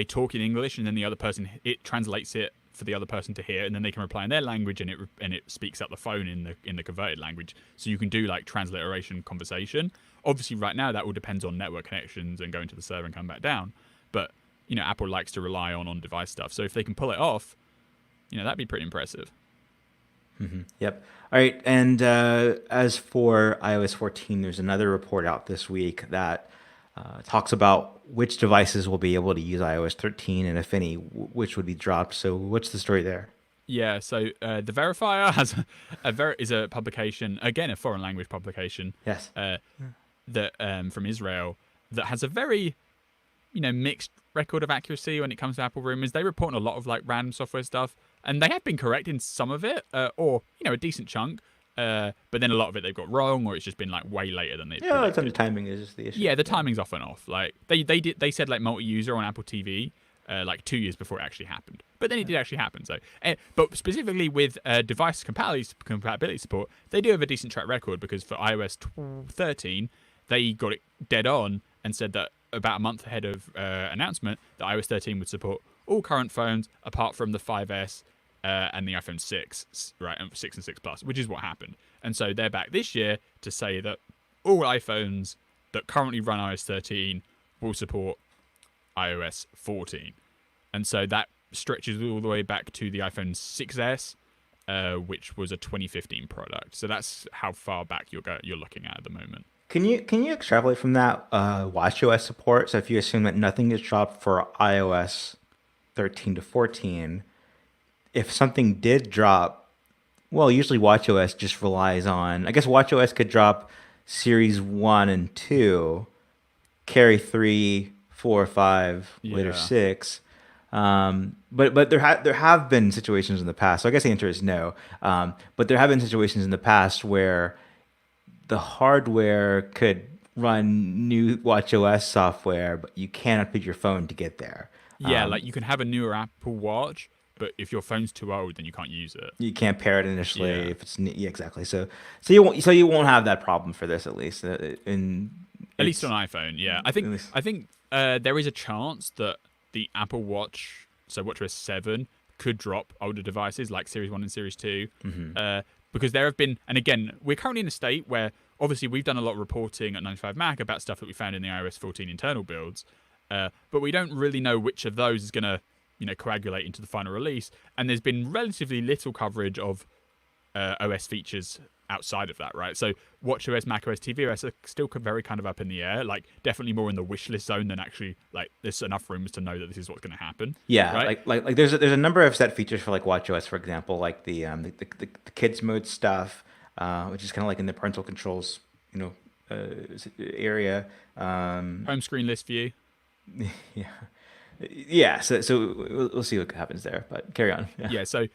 talk in English and then the other person it translates it for the other person to hear, and then they can reply in their language, and it speaks out the phone in the converted language. So you can do like transliteration conversation. Obviously, right now that all depends on network connections and going to the server and come back down. But Apple likes to rely on device stuff. So if they can pull it off, that'd be pretty impressive. Yep. All right. And as for iOS 14, there's another report out this week that talks about which devices will be able to use iOS 13, and if any, which would be dropped. So what's the story there? Yeah, so the Verifier is a publication, again a foreign language publication, Yes. that from Israel, that has a very mixed record of accuracy when it comes to Apple rumors. They report on a lot of like random software stuff, and they have been correct in some of it, or a decent chunk. But then a lot of it they've got wrong, or it's just been like way later than they Yeah, predicted. the timing is just the issue. Yeah, the timing's off and off. Like they said like multi-user on Apple TV like 2 years before it actually happened, but then it did actually happen. So, but specifically with device compatibility support, they do have a decent track record, because for iOS 13 they got it dead on and said that about a month ahead of announcement that iOS 13 would support all current phones apart from the 5S and the iPhone 6, right, and 6 and 6 Plus, which is what happened. And so they're back this year to say that all iPhones that currently run iOS 13 will support iOS 14. And so that stretches all the way back to the iPhone 6S, which was a 2015 product. So that's how far back you're looking at the moment. Can you extrapolate from that watchOS support? So if you assume that nothing is dropped for iOS 13 to 14, if something did drop, well, usually watchOS just relies on, I guess watchOS could drop Series 1 and 2, carry 3, 4, 5, later Yeah. 6. But there have been situations in the past. So I guess the answer is no. But there have been situations in the past where the hardware could run new watchOS software, but you cannot pick your phone to get there. Yeah, like you can have a newer Apple Watch, but if your phone's too old, then you can't use it. You can't pair it initially Yeah. if it's yeah, exactly. So you won't have that problem for this, at least. At least on iPhone, yeah. At least- I think there is a chance that the Apple Watch, so WatchOS 7, could drop older devices like Series 1 and Series 2. Because there have been, and again, we're currently in a state where obviously we've done a lot of reporting at 95Mac about stuff that we found in the iOS 14 internal builds, but we don't really know which of those is going to coagulate into the final release. And there's been relatively little coverage of OS features outside of that, right? So watchOS, macOS, tvOS are still very kind of up in the air, like definitely more in the wish list zone than actually like there's enough rumors to know that this is what's going to happen. Yeah, right? like there's a number of set features for like watchOS, for example, like the kids mode stuff, which is kind of like in the parental controls, area. Home screen list view. Yeah, yeah. So we'll see what happens there, but carry on. Yeah. Yeah, so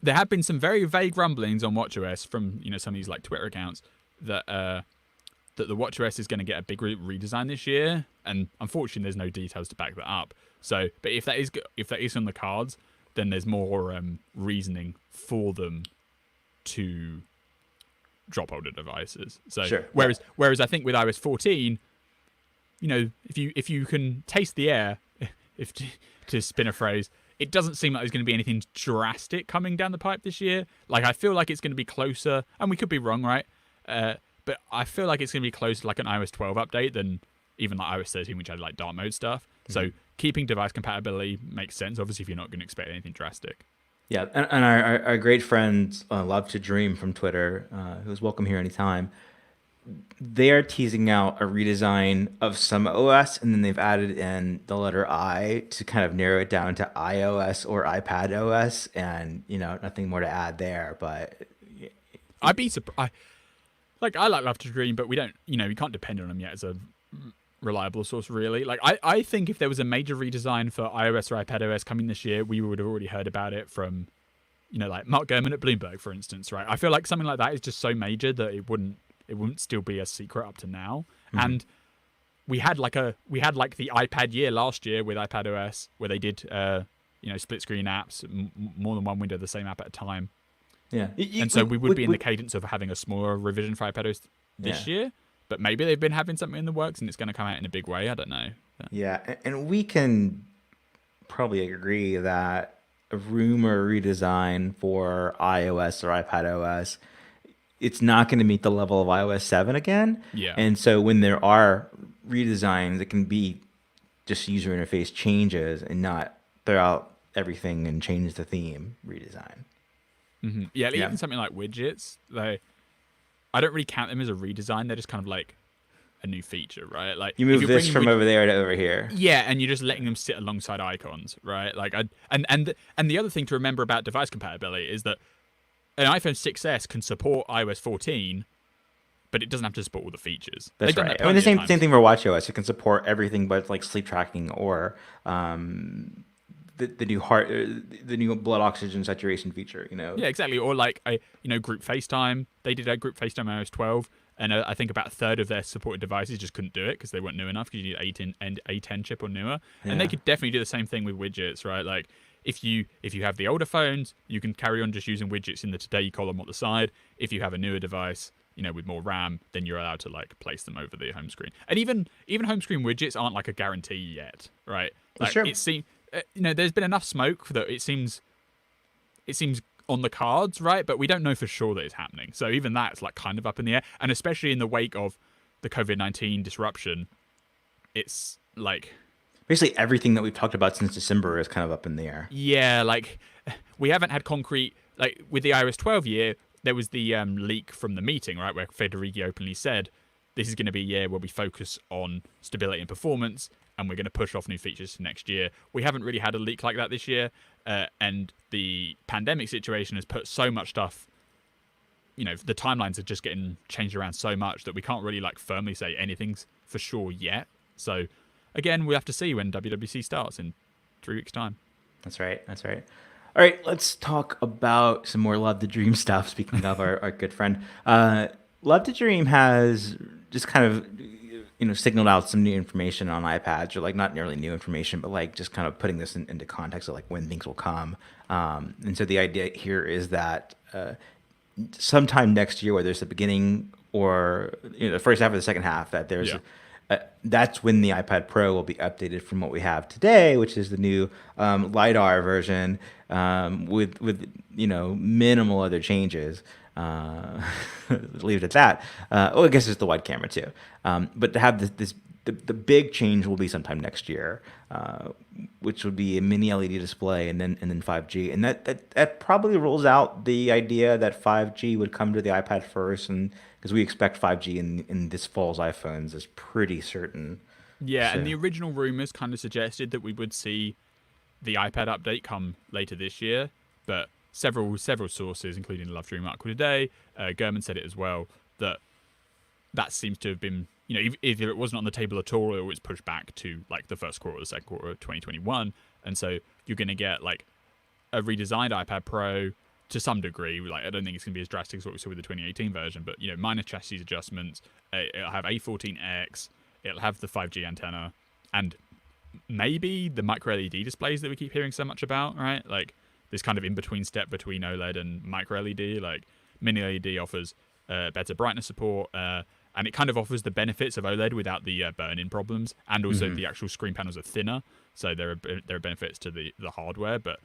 there have been some very vague rumblings on watchOS from some of these like Twitter accounts that that the watchOS is going to get a big redesign this year, and unfortunately there's no details to back that up. So, but if that is on the cards, then there's more reasoning for them to drop older devices. So Sure. whereas I think with iOS 14, if you can taste the air, if to spin a phrase, it doesn't seem like there's going to be anything drastic coming down the pipe this year. Like I feel like it's going to be closer, and we could be wrong, right? But I feel like it's going to be closer to like an iOS 12 update than even like iOS 13, which had like dark mode stuff. So keeping device compatibility makes sense, obviously, if you're not going to expect anything drastic. Yeah, and our great friend Love to Dream from Twitter, who's welcome here anytime, they are teasing out a redesign of some OS, and then they've added in the letter I to kind of narrow it down to iOS or iPad OS, and nothing more to add there. But I'd be surprised. I like Love to Dream, but we don't, we can't depend on them yet as a reliable source, really. Like, I think if there was a major redesign for iOS or iPadOS coming this year, we would have already heard about it from, like Mark Gurman at Bloomberg, for instance, right? I feel like something like that is just so major that it wouldn't still be a secret up to now. And we had like the iPad year last year with iPadOS, where they did split screen apps, more than one window of the same app at a time. Yeah, and so we would be in the cadence of having a smaller revision for iPadOS this year. But maybe they've been having something in the works and it's going to come out in a big way. I don't know. Yeah, and we can probably agree that a rumor redesign for iOS or iPadOS, it's not going to meet the level of iOS 7 again. Yeah. And so when there are redesigns, it can be just user interface changes and not throw out everything and change the theme redesign. Mm-hmm. Yeah, even something like widgets, I don't really count them as a redesign. They're just kind of like a new feature, right? Like you move this from over there to over here. Yeah, and you're just letting them sit alongside icons, right? Like, and the other thing to remember about device compatibility is that an iPhone 6s can support iOS 14, but it doesn't have to support all the features. That's right. I mean, the same thing for watchOS. It can support everything but like sleep tracking or the new blood oxygen saturation feature. Yeah, exactly. Or like group FaceTime. They did a group FaceTime iOS 12, and I think about a third of their supported devices just couldn't do it because they weren't new enough, because you need A10 chip or newer. Yeah. And they could definitely do the same thing with widgets, right? Like if you have the older phones, you can carry on just using widgets in the Today column on the side. If you have a newer device, with more RAM, then you're allowed to like place them over the home screen. And even home screen widgets aren't like a guarantee yet, right? Like, sure. It seems there's been enough smoke that it seems on the cards, right? But we don't know for sure that it's happening. So even that's like kind of up in the air, and especially in the wake of the COVID-19 disruption, it's like basically everything that we've talked about since December is kind of up in the air. Yeah, like we haven't had concrete, like with the iOS 12 year, there was the leak from the meeting, right, where Federici openly said, this is going to be a year where we focus on stability and performance, and we're going to push off new features for next year. We haven't really had a leak like that this year, and the pandemic situation has put so much stuff, the timelines are just getting changed around so much that we can't really like firmly say anything's for sure yet. So again, we'll have to see when WWDC starts in 3 weeks' time. That's right. All right, let's talk about some more Love to Dream stuff. Speaking of our good friend, Love to Dream has just kind of signaled out some new information on iPads, or like not nearly new information, but like just kind of putting this into context of like when things will come. And so the idea here is that sometime next year, whether it's the beginning or the first half or the second half, that there's that's when the iPad Pro will be updated from what we have today, which is the new LiDAR version with minimal other changes. Leave it at that. I guess it's the wide camera too. But to have the big change will be sometime next year, which would be a mini LED display and then 5G. And that probably rules out the idea that 5G would come to the iPad first, and because we expect 5G in this fall's iPhones is pretty certain. Yeah, so. And the original rumors kind of suggested that we would see the iPad update come later this year, but several sources, including the Love Dream article today, Gurman said it as well, that seems to have been, either it wasn't on the table at all, or it was pushed back to like the first quarter or the second quarter of 2021. And so you're going to get like a redesigned iPad Pro to some degree. Like, I don't think it's going to be as drastic as what we saw with the 2018 version, but minor chassis adjustments. It'll have A14X. It'll have the 5G antenna, and maybe the micro LED displays that we keep hearing so much about, right? Like this kind of in-between step between OLED and micro LED. Like mini LED offers better brightness support, and it kind of offers the benefits of OLED without the burn-in problems, and also the actual screen panels are thinner, so there are benefits to the hardware. But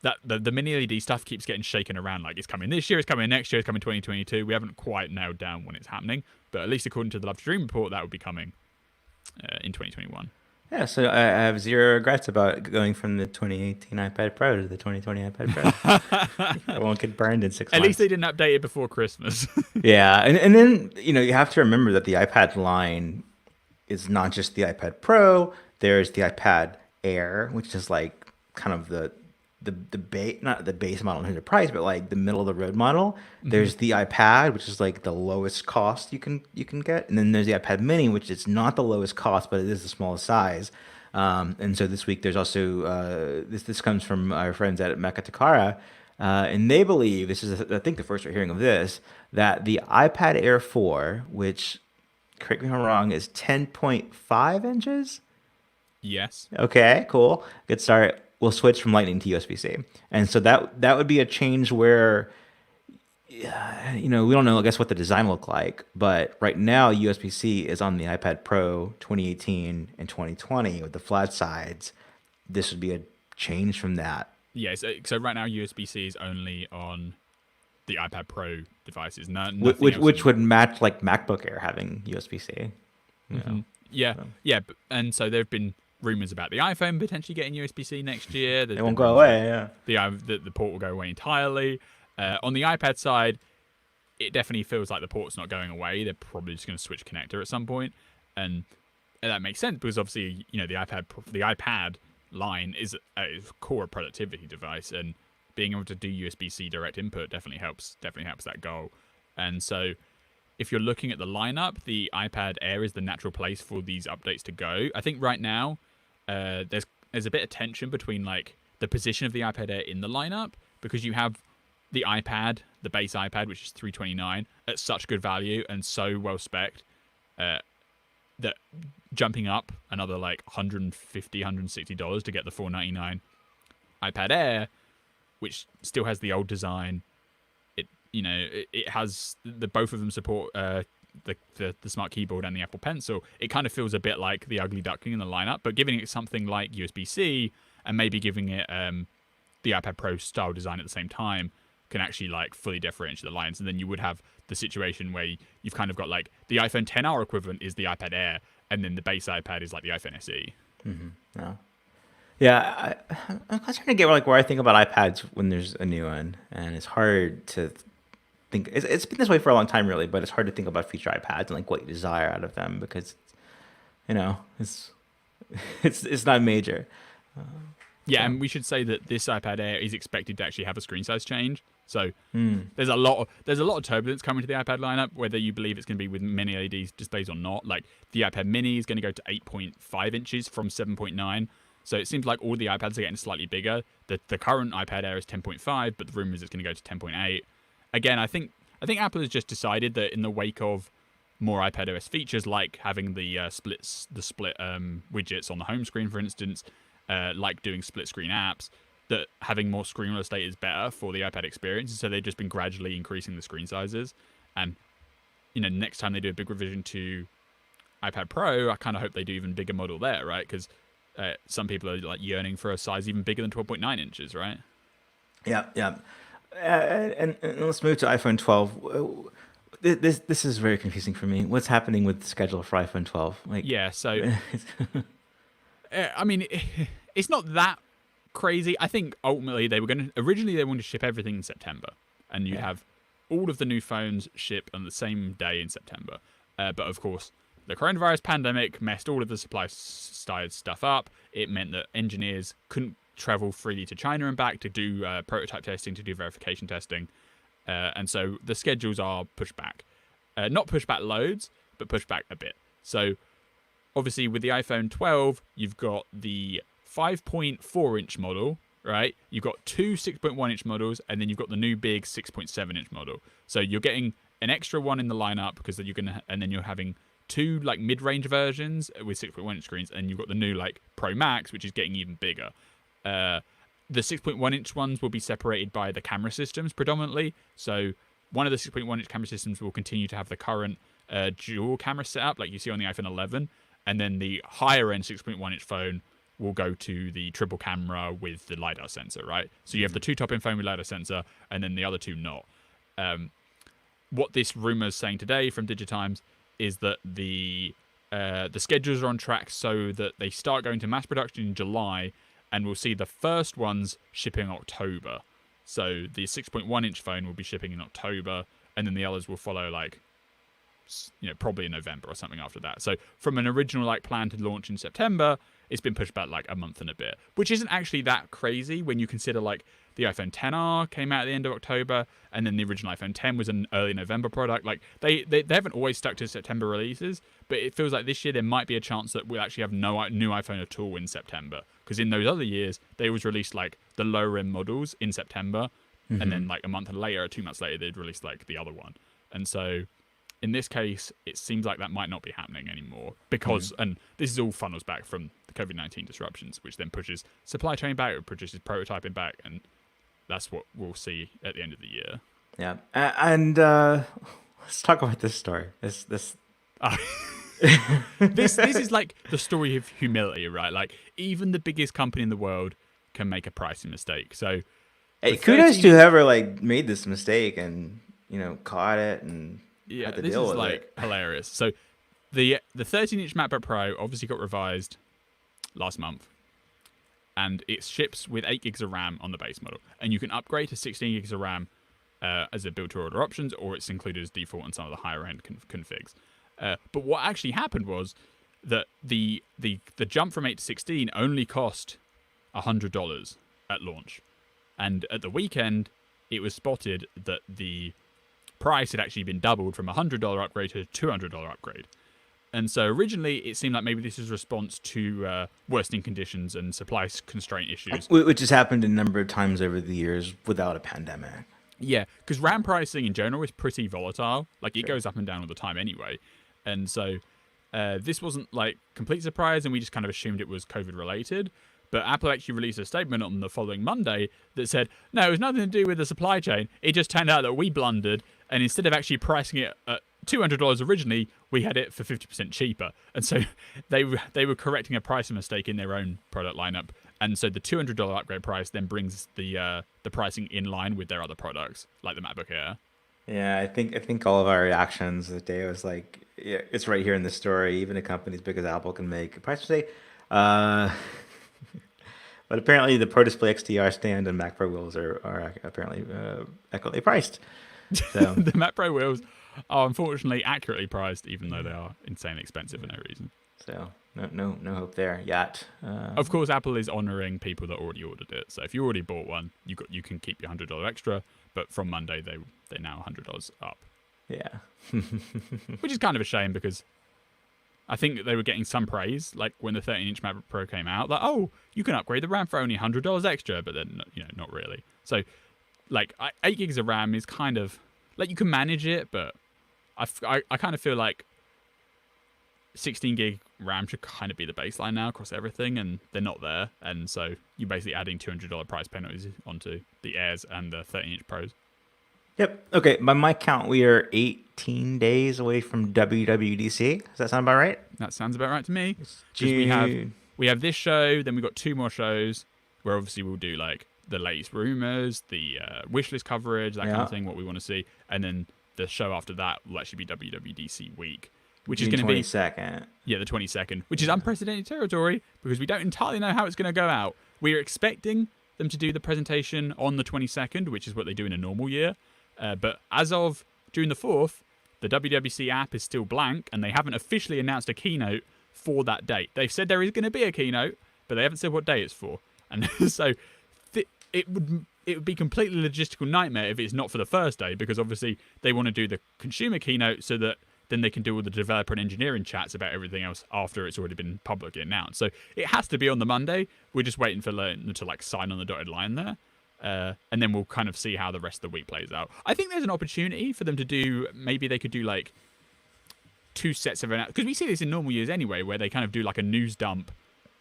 that the mini LED stuff keeps getting shaken around. Like it's coming this year, it's coming next year, it's coming 2022. We haven't quite nailed down when it's happening, but at least according to the Love to Dream report, that would be coming in 2021. Yeah, so I have zero regrets about going from the 2018 iPad Pro to the 2020 iPad Pro. I won't get burned in 6 At months. least they didn't update it before Christmas. Yeah, and then you have to remember that the iPad line is not just the iPad Pro. There's the iPad Air, which is like kind of the base, not the base model in terms of price, but like the middle of the road model. There's the iPad, which is like the lowest cost you can get, and then there's the iPad Mini, which is not the lowest cost, but it is the smallest size. And so this week there's also this comes from our friends at Mecca Takara, and they believe this is I think the first we're hearing of this, that the iPad Air 4, which correct me if I'm wrong, is 10.5 inches. Yes. Okay, cool. Good start. We'll switch from Lightning to USB-C. And so that would be a change where, we don't know, I guess, what the design will look like. But right now, USB-C is on the iPad Pro 2018 and 2020 with the flat sides. This would be a change from that. Yeah, so right now USB-C is only on the iPad Pro devices. Which would match like MacBook Air having USB-C. Yeah, and so there have been rumors about the iPhone potentially getting USB-C next year. It won't go away, yeah. The port will go away entirely. On the iPad side, it definitely feels like the port's not going away. They're probably just going to switch connector at some point, and that makes sense because obviously, the iPad line is a core productivity device, and being able to do USB-C direct input definitely helps that goal. And so, if you're looking at the lineup, the iPad Air is the natural place for these updates to go. I think right now, there's a bit of tension between like the position of the iPad Air in the lineup, because you have the iPad, the base iPad, which is $329 at such good value and so well spec'd, that jumping up another like $150, $160 to get the $499 iPad Air, which still has the old design. It has both of them support the Smart Keyboard and the Apple Pencil. It kind of feels a bit like the ugly duckling in the lineup, but giving it something like USB-C and maybe giving it the iPad Pro style design at the same time can actually like fully differentiate the lines. And then you would have the situation where you've kind of got like the iPhone XR equivalent is the iPad Air, and then the base iPad is like the iPhone SE. No. Yeah, I'm trying to get where I think about iPads when there's a new one, and it's hard to think. It's been this way for a long time, really, but it's hard to think about future iPads and like what you desire out of them because, it's not major. And we should say that this iPad Air is expected to actually have a screen size change. So there's a lot of turbulence coming to the iPad lineup, whether you believe it's going to be with mini LED displays or not. Like the iPad Mini is going to go to 8.5 inches from 7.9. So it seems like all the iPads are getting slightly bigger. The current iPad Air is 10.5, but the rumor is it's going to go to 10.8. Again, I think Apple has just decided that in the wake of more iPadOS features, like having the split widgets on the home screen, for instance, like doing split screen apps, that having more screen real estate is better for the iPad experience. So they've just been gradually increasing the screen sizes. And next time they do a big revision to iPad Pro, I kind of hope they do even bigger model there, right? Because some people are like yearning for a size even bigger than 12.9 inches, right? Yeah. And let's move to iPhone 12. This is very confusing for me. What's happening with the schedule for iPhone 12? So I mean, it's not that crazy. I think ultimately originally they wanted to ship everything in September, and you'd have all of the new phones ship on the same day in September. But of course, the coronavirus pandemic messed all of the supply side stuff up. It meant that engineers couldn't travel freely to China and back to do prototype testing, to do verification testing. And so the schedules are pushed back. Not pushed back loads, but pushed back a bit. So obviously with the iPhone 12, you've got the 5.4-inch model, right? You've got two 6.1-inch models, and then you've got the new big 6.7-inch model. So you're getting an extra one in the lineup because and then you're having two like mid-range versions with 6.1-inch screens, and you've got the new like Pro Max, which is getting even bigger. The 6.1-inch ones will be separated by the camera systems predominantly. So one of the 6.1-inch camera systems will continue to have the current dual camera setup like you see on the iPhone 11, and then the higher end 6.1-inch phone will go to the triple camera with the LiDAR sensor, right? So you have the two top-end phone with LiDAR sensor, and then the other two not. What this rumor is saying today from Digitimes is that the schedules are on track so that they start going to mass production in July, and we'll see the first ones shipping in October. So the 6.1-inch phone will be shipping in October, and then the others will follow probably in November or something after that. So from an original plan to launch in September, it's been pushed back a month and a bit, which isn't actually that crazy when you consider the iPhone XR came out at the end of October, and then the original iPhone X was an early November product. They haven't always stuck to September releases, but it feels like this year there might be a chance that we'll actually have no new iPhone at all in September, because in those other years they always released the lower end models in September, and then a month later or 2 months later they'd release the other one. And so in this case, it seems like that might not be happening anymore because, and this is all funnels back from the COVID-19 disruptions, which then pushes supply chain back, it pushes prototyping back, and that's what we'll see at the end of the year. Yeah, and let's talk about this story. This this is the story of humility, right? Even the biggest company in the world can make a pricing mistake. So, hey, kudos to whoever made this mistake and caught it and had to deal with it. Hilarious. So, the 13-inch MacBook Pro obviously got revised last month, and it ships with 8 gigs of RAM on the base model, and you can upgrade to 16 gigs of RAM as a build-to-order options, or it's included as default on some of the higher-end configs. But what actually happened was that the jump from 8 to 16 only cost $100 at launch, and at the weekend, it was spotted that the price had actually been doubled from a $100 upgrade to a $200 upgrade. And so originally, it seemed like maybe this is a response to worsening conditions and supply constraint issues. Which has happened a number of times over the years without a pandemic. Yeah, because RAM pricing in general is pretty volatile. It goes up and down all the time anyway. And so this wasn't complete surprise, and we just kind of assumed it was COVID-related. But Apple actually released a statement on the following Monday that said, no, it was nothing to do with the supply chain. It just turned out that we blundered, and instead of actually pricing it at $200 originally, we had it for 50% cheaper. And so they were correcting a pricing mistake in their own product lineup. And so the $200 upgrade price then brings the pricing in line with their other products, like the MacBook Air. Yeah, I think all of our reactions the day was yeah, it's right here in the story. Even a company as big as Apple can make a price mistake. But apparently the Pro Display XDR stand and Mac Pro wheels are apparently accurately priced. So the Mac Pro wheels are unfortunately accurately priced, even though they are insanely expensive for no reason. So no hope there yet. Of course, Apple is honouring people that already ordered it. So if you already bought one, you can keep your $100 extra. But from Monday, they're now $100 up. Yeah, which is kind of a shame because I think that they were getting some praise, when the 13-inch MacBook Pro came out, oh, you can upgrade the RAM for only $100 extra, but then not really. So 8 gigs of RAM is kind of you can manage it, but I kind of feel like 16 gig RAM should kind of be the baseline now across everything, and they're not there. And so you're basically adding $200 price penalties onto the Airs and the 13-inch Pros. Yep. Okay. By my count, we are 18 days away from WWDC. Does that sound about right? That sounds about right to me. Because we have this show, then we've got 2 more shows where obviously we'll do the latest rumors, the wishlist coverage, that kind of thing, what we want to see, and then the show after that will actually be WWDC week, which is going to be 22nd. Yeah, the 22nd, which is unprecedented territory because we don't entirely know how it's going to go out. We are expecting them to do the presentation on the 22nd, which is what they do in a normal year. But as of June the 4th, the WWDC app is still blank, and they haven't officially announced a keynote for that date. They've said there is going to be a keynote, but they haven't said what day it's for. And so it would be completely logistical nightmare if it's not for the first day, because obviously they want to do the consumer keynote so that then they can do all the developer and engineering chats about everything else after it's already been publicly announced. So it has to be on the Monday. We're just waiting for them to sign on the dotted line there. And then we'll kind of see how the rest of the week plays out. I think there's an opportunity for them to do, maybe they could do 2 sets of announcements, because we see this in normal years anyway, where they kind of do a news dump,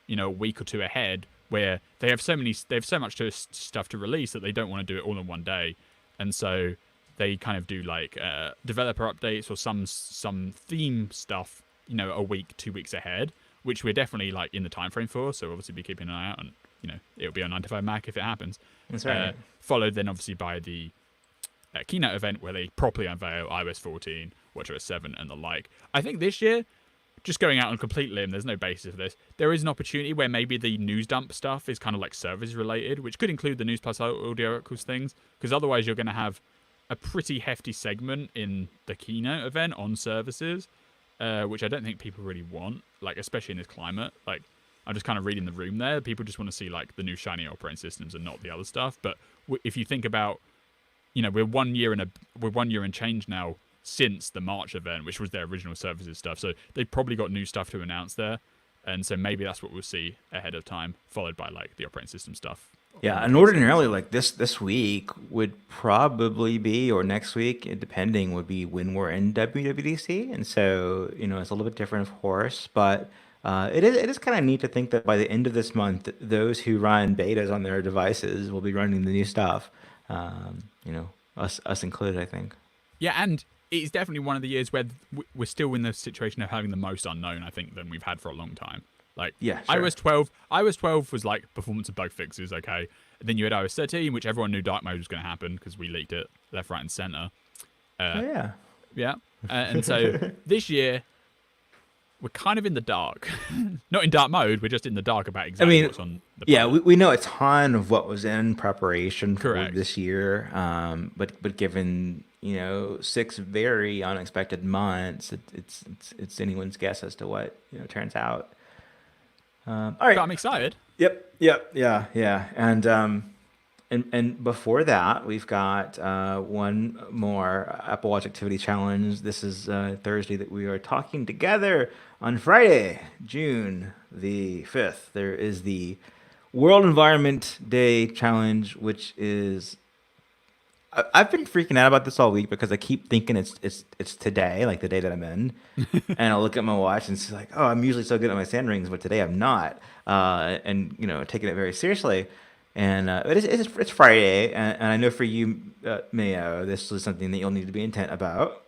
a week or 2 ahead, where they have so much stuff to release that they don't want to do it all in one day. And so they kind of do developer updates or some theme stuff, a week, 2 weeks ahead. which we're definitely like in the time frame for. So obviously be keeping an eye out, and it'll be on 9 to 5 Mac if it happens. That's right. Followed then obviously by the keynote event where they properly unveil iOS 14, WatchOS 7, and the like. I think this year, just going out on a complete limb, there's no basis for this. There is an opportunity where maybe the news dump stuff is kind of like service related, which could include the News Plus Audio Equals things, because otherwise you're going to have a pretty hefty segment in the keynote event on services, which I don't think people really want, like especially in this climate. Like I'm just kind of reading the room there. People just want to see like the new shiny operating systems and not the other stuff. But if you think about, we're 1 year and change now since the March event, which was their original services stuff. So they've probably got new stuff to announce there. And so maybe that's what we'll see ahead of time, followed by like the operating system stuff. Yeah, and ordinarily, like this week would probably be, or next week, depending, would be when we're in WWDC, and so it's a little bit different, of course, but it is kind of neat to think that by the end of this month, those who run betas on their devices will be running the new stuff. Us included, I think. Yeah, and it's definitely one of the years where we're still in the situation of having the most unknown, I think, than we've had for a long time. Like, yeah, sure. iOS 12 was like performance and bug fixes, okay. And then you had iOS 13, which everyone knew dark mode was going to happen because we leaked it left, right, and center. Yeah. Yeah. And so this year, we're kind of in the dark. Not in dark mode, we're just in the dark about exactly what's on the yeah, we know a ton of what was in preparation for Correct. this year. But given 6 very unexpected months, it's anyone's guess as to what turns out. All right. But I'm excited. Yep. Yeah. And before that, we've got one more Apple Watch Activity Challenge. This is Thursday that we are talking together. On Friday, June the 5th, there is the World Environment Day Challenge, which is... I've been freaking out about this all week because I keep thinking it's today, like the day that I'm in, and I'll look at my watch and it's like, oh, I'm usually so good at my sand rings, but today I'm not, and taking it very seriously. And it's Friday, and I know for you, Mayo, this is something that you'll need to be intent about.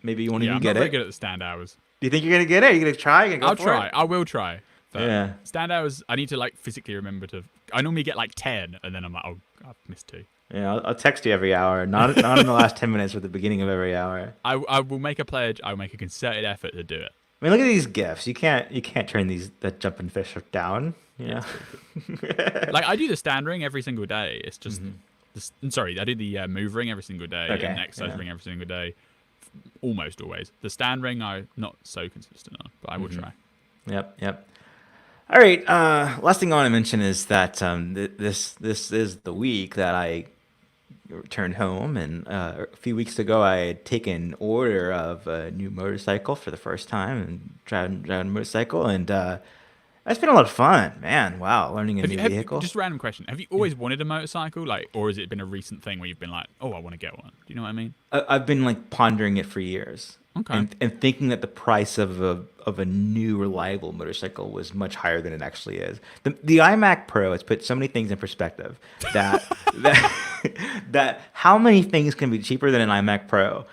Maybe you won't even get it. I'm not very good at the stand hours. Do you think you're gonna get it? Are you gonna try? I'll try. I will try. But yeah. Stand hours, I need to like physically remember to. I normally get like 10, and then I'm like, oh, I've missed 2. Yeah, I'll text you every hour. Not in the last 10 minutes, or the beginning of every hour. I will make a pledge. I will make a concerted effort to do it. I mean, look at these gifts. You can't turn that jumping fish down. Yeah. Like I do the stand ring every single day. It's just, I do the move ring every single day, and an exercise ring every single day, almost always. The stand ring I'm not so consistent on, but I will try. Yep. All right. Last thing I want to mention is that this is the week that I returned home, and a few weeks ago I had taken order of a new motorcycle for the first time, and driving a motorcycle, and it's been a lot of fun, man. Wow, learning a new vehicle. Just a random question: have you always wanted a motorcycle, like, or has it been a recent thing where you've been like, oh, I want to get one? Do you know what I mean? I've been like pondering it for years. Okay. And thinking that the price of a new reliable motorcycle was much higher than it actually is. The iMac Pro has put so many things in perspective that that how many things can be cheaper than an iMac Pro?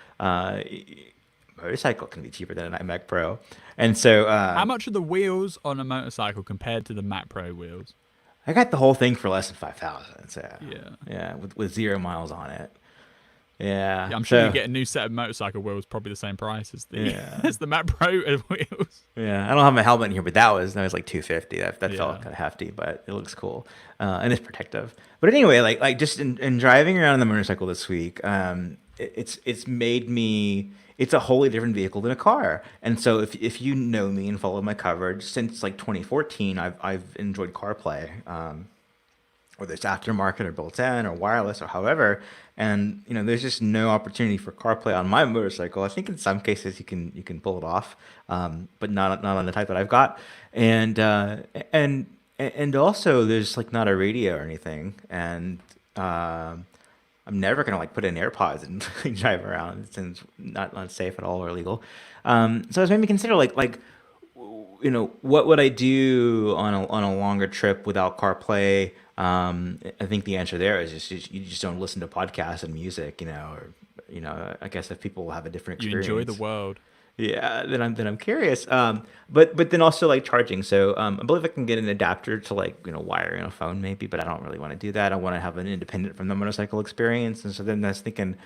Motorcycle can be cheaper than an iMac Pro. And so how much are the wheels on a motorcycle compared to the Mac Pro wheels? I got the whole thing for less than 5,000. So yeah, with 0 miles on it. Yeah, I'm sure you get a new set of motorcycle wheels, probably the same price as the Mac Pro wheels. Yeah, I don't have my helmet in here, but that was like $250. That felt kind of hefty, but it looks cool, and it's protective. But anyway, like just in driving around on the motorcycle this week, it's made me. It's a wholly different vehicle than a car. And so if you know me and follow my coverage since like 2014, I've enjoyed CarPlay. Whether it's aftermarket or built-in or wireless or however, and there's just no opportunity for CarPlay on my motorcycle. I think in some cases you can pull it off, but not on the type that I've got, and also there's like not a radio or anything, and I'm never gonna like put in AirPods and drive around since not safe at all or illegal. So it's made me consider like what would I do on a longer trip without CarPlay? I think the answer there is just you just don't listen to podcasts and music, or I guess if people have a different experience. You enjoy the world. Yeah, then I'm curious. But then also like charging. So I believe I can get an adapter to like wire in a phone maybe, but I don't really want to do that. I want to have an independent from the motorcycle experience. And so then I was thinking,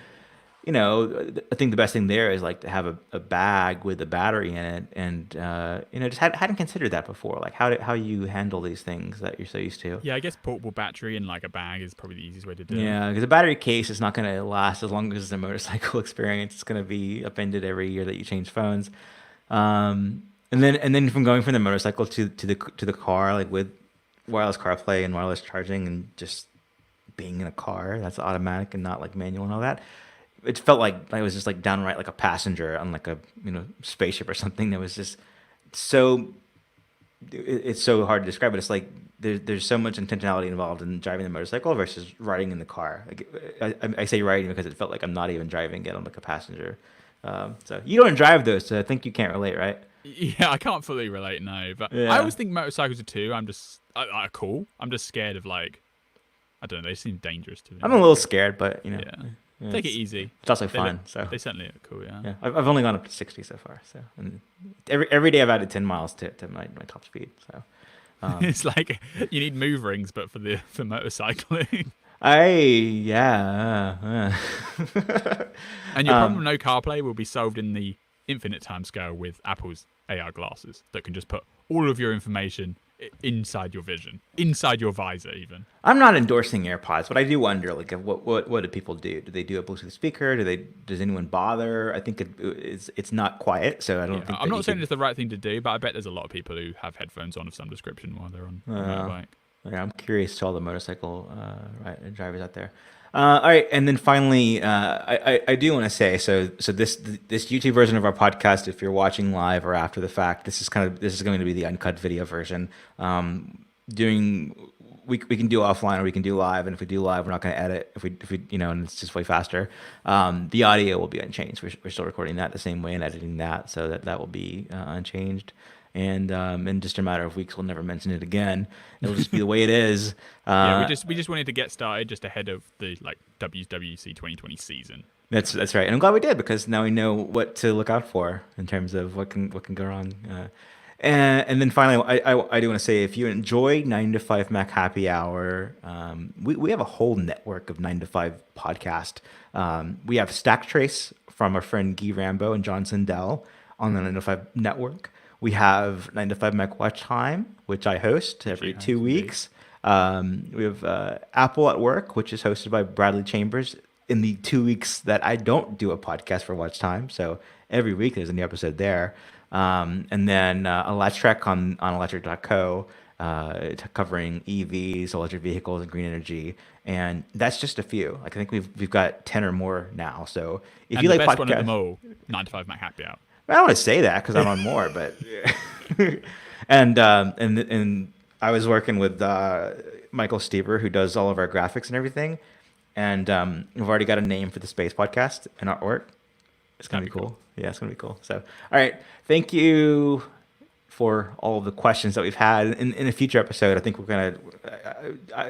I think the best thing there is like to have a bag with a battery in it, and just hadn't considered that before. Like how you handle these things that you're so used to. Yeah, I guess portable battery in like a bag is probably the easiest way to do it. Yeah, because a battery case is not going to last as long as the motorcycle experience. It's going to be upended every year that you change phones. And then from going from the motorcycle to the car, like with wireless CarPlay and wireless charging, and just being in a car that's automatic and not like manual and all that, it felt like I was just like downright like a passenger on like a spaceship or something. That was just so it's so hard to describe, but it's like there's so much intentionality involved in driving the motorcycle versus riding in the car. Like, I say riding because it felt like I'm not even driving it. I'm like a passenger. So you don't drive those, so I think you can't relate, right? Yeah, I can't fully relate, no. But I Yeah, always think motorcycles are too. Are cool. I'm just scared of like, I don't know. They seem dangerous to me. I'm a little scared, but Yeah, yeah, take it easy. it's also They look, fun. So they certainly look cool. Yeah. yeah, I've only gone up to 60 so far. So and every day I've added 10 miles to my top speed. So It's like you need move rings, but for motorcycling. I yeah. And your problem with no CarPlay will be solved in the infinite timescale with Apple's AR glasses that can just put all of your information inside your vision, inside your visor, even. I'm not endorsing AirPods, but I do wonder, like, what do people do? Do they do a Bluetooth speaker? Does anyone bother? I think it's not quiet, so I don't Yeah, think I'm that not you saying could. it's the right thing to do, but I bet there's a lot of people who have headphones on of some description while they're on a Uh, motorbike. yeah, I'm curious to all the motorcycle drivers out there. All right, and then finally, I do want to say, so this YouTube version of our podcast, if you're watching live or after the fact, this is going to be the uncut video version. Doing we can do offline or we can do live, and if we do live, we're not going to edit. If we and it's just way faster. The audio will be unchanged. We're still recording that the same way and editing that, so that will be unchanged. And in just a matter of weeks, we'll never mention it again. It'll just be the way it is. Yeah, we just wanted to get started just ahead of the like WWDC 2020 season. That's right, and I'm glad we did because now we know what to look out for in terms of what can go wrong. And then finally, I do want to say if you enjoy 9 to 5 Mac Happy Hour, we have a whole network of 9 to 5 podcast. We have Stack Trace from our friend Guy Rambo and John Sindell on the 9 to 5 network. We have 9 to 5 Mac Watch Time, which I host every Nice, two indeed. weeks. We have Apple at Work, which is hosted by Bradley Chambers in the 2 weeks that I don't do a podcast for Watch Time. So every week there's a new episode there. And then a Let's Trek on electric.co covering EVs, electric vehicles, and green energy. And that's just a few. Like I think we've got 10 or more now. So if And you the like best one of them podcasts, all, 9 to 5 Mac Happy Hour. I don't want to say that because I'm on more, but and I was working with Michael Stever, who does all of our graphics and everything, and we've already got a name for the space podcast and artwork. It's gonna That'd be be cool. cool. Yeah, it's gonna be cool. So, all right, thank you for all of the questions that we've had. In a future episode, I think we're gonna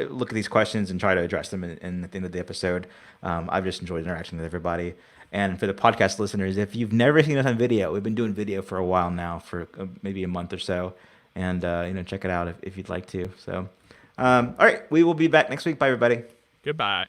look at these questions and try to address them in at the end of the episode. I've just enjoyed interacting with everybody. And for the podcast listeners, if you've never seen us on video, we've been doing video for a while now, for maybe a month or so, and check it out if you'd like to. So, all right, we will be back next week. Bye, everybody. Goodbye.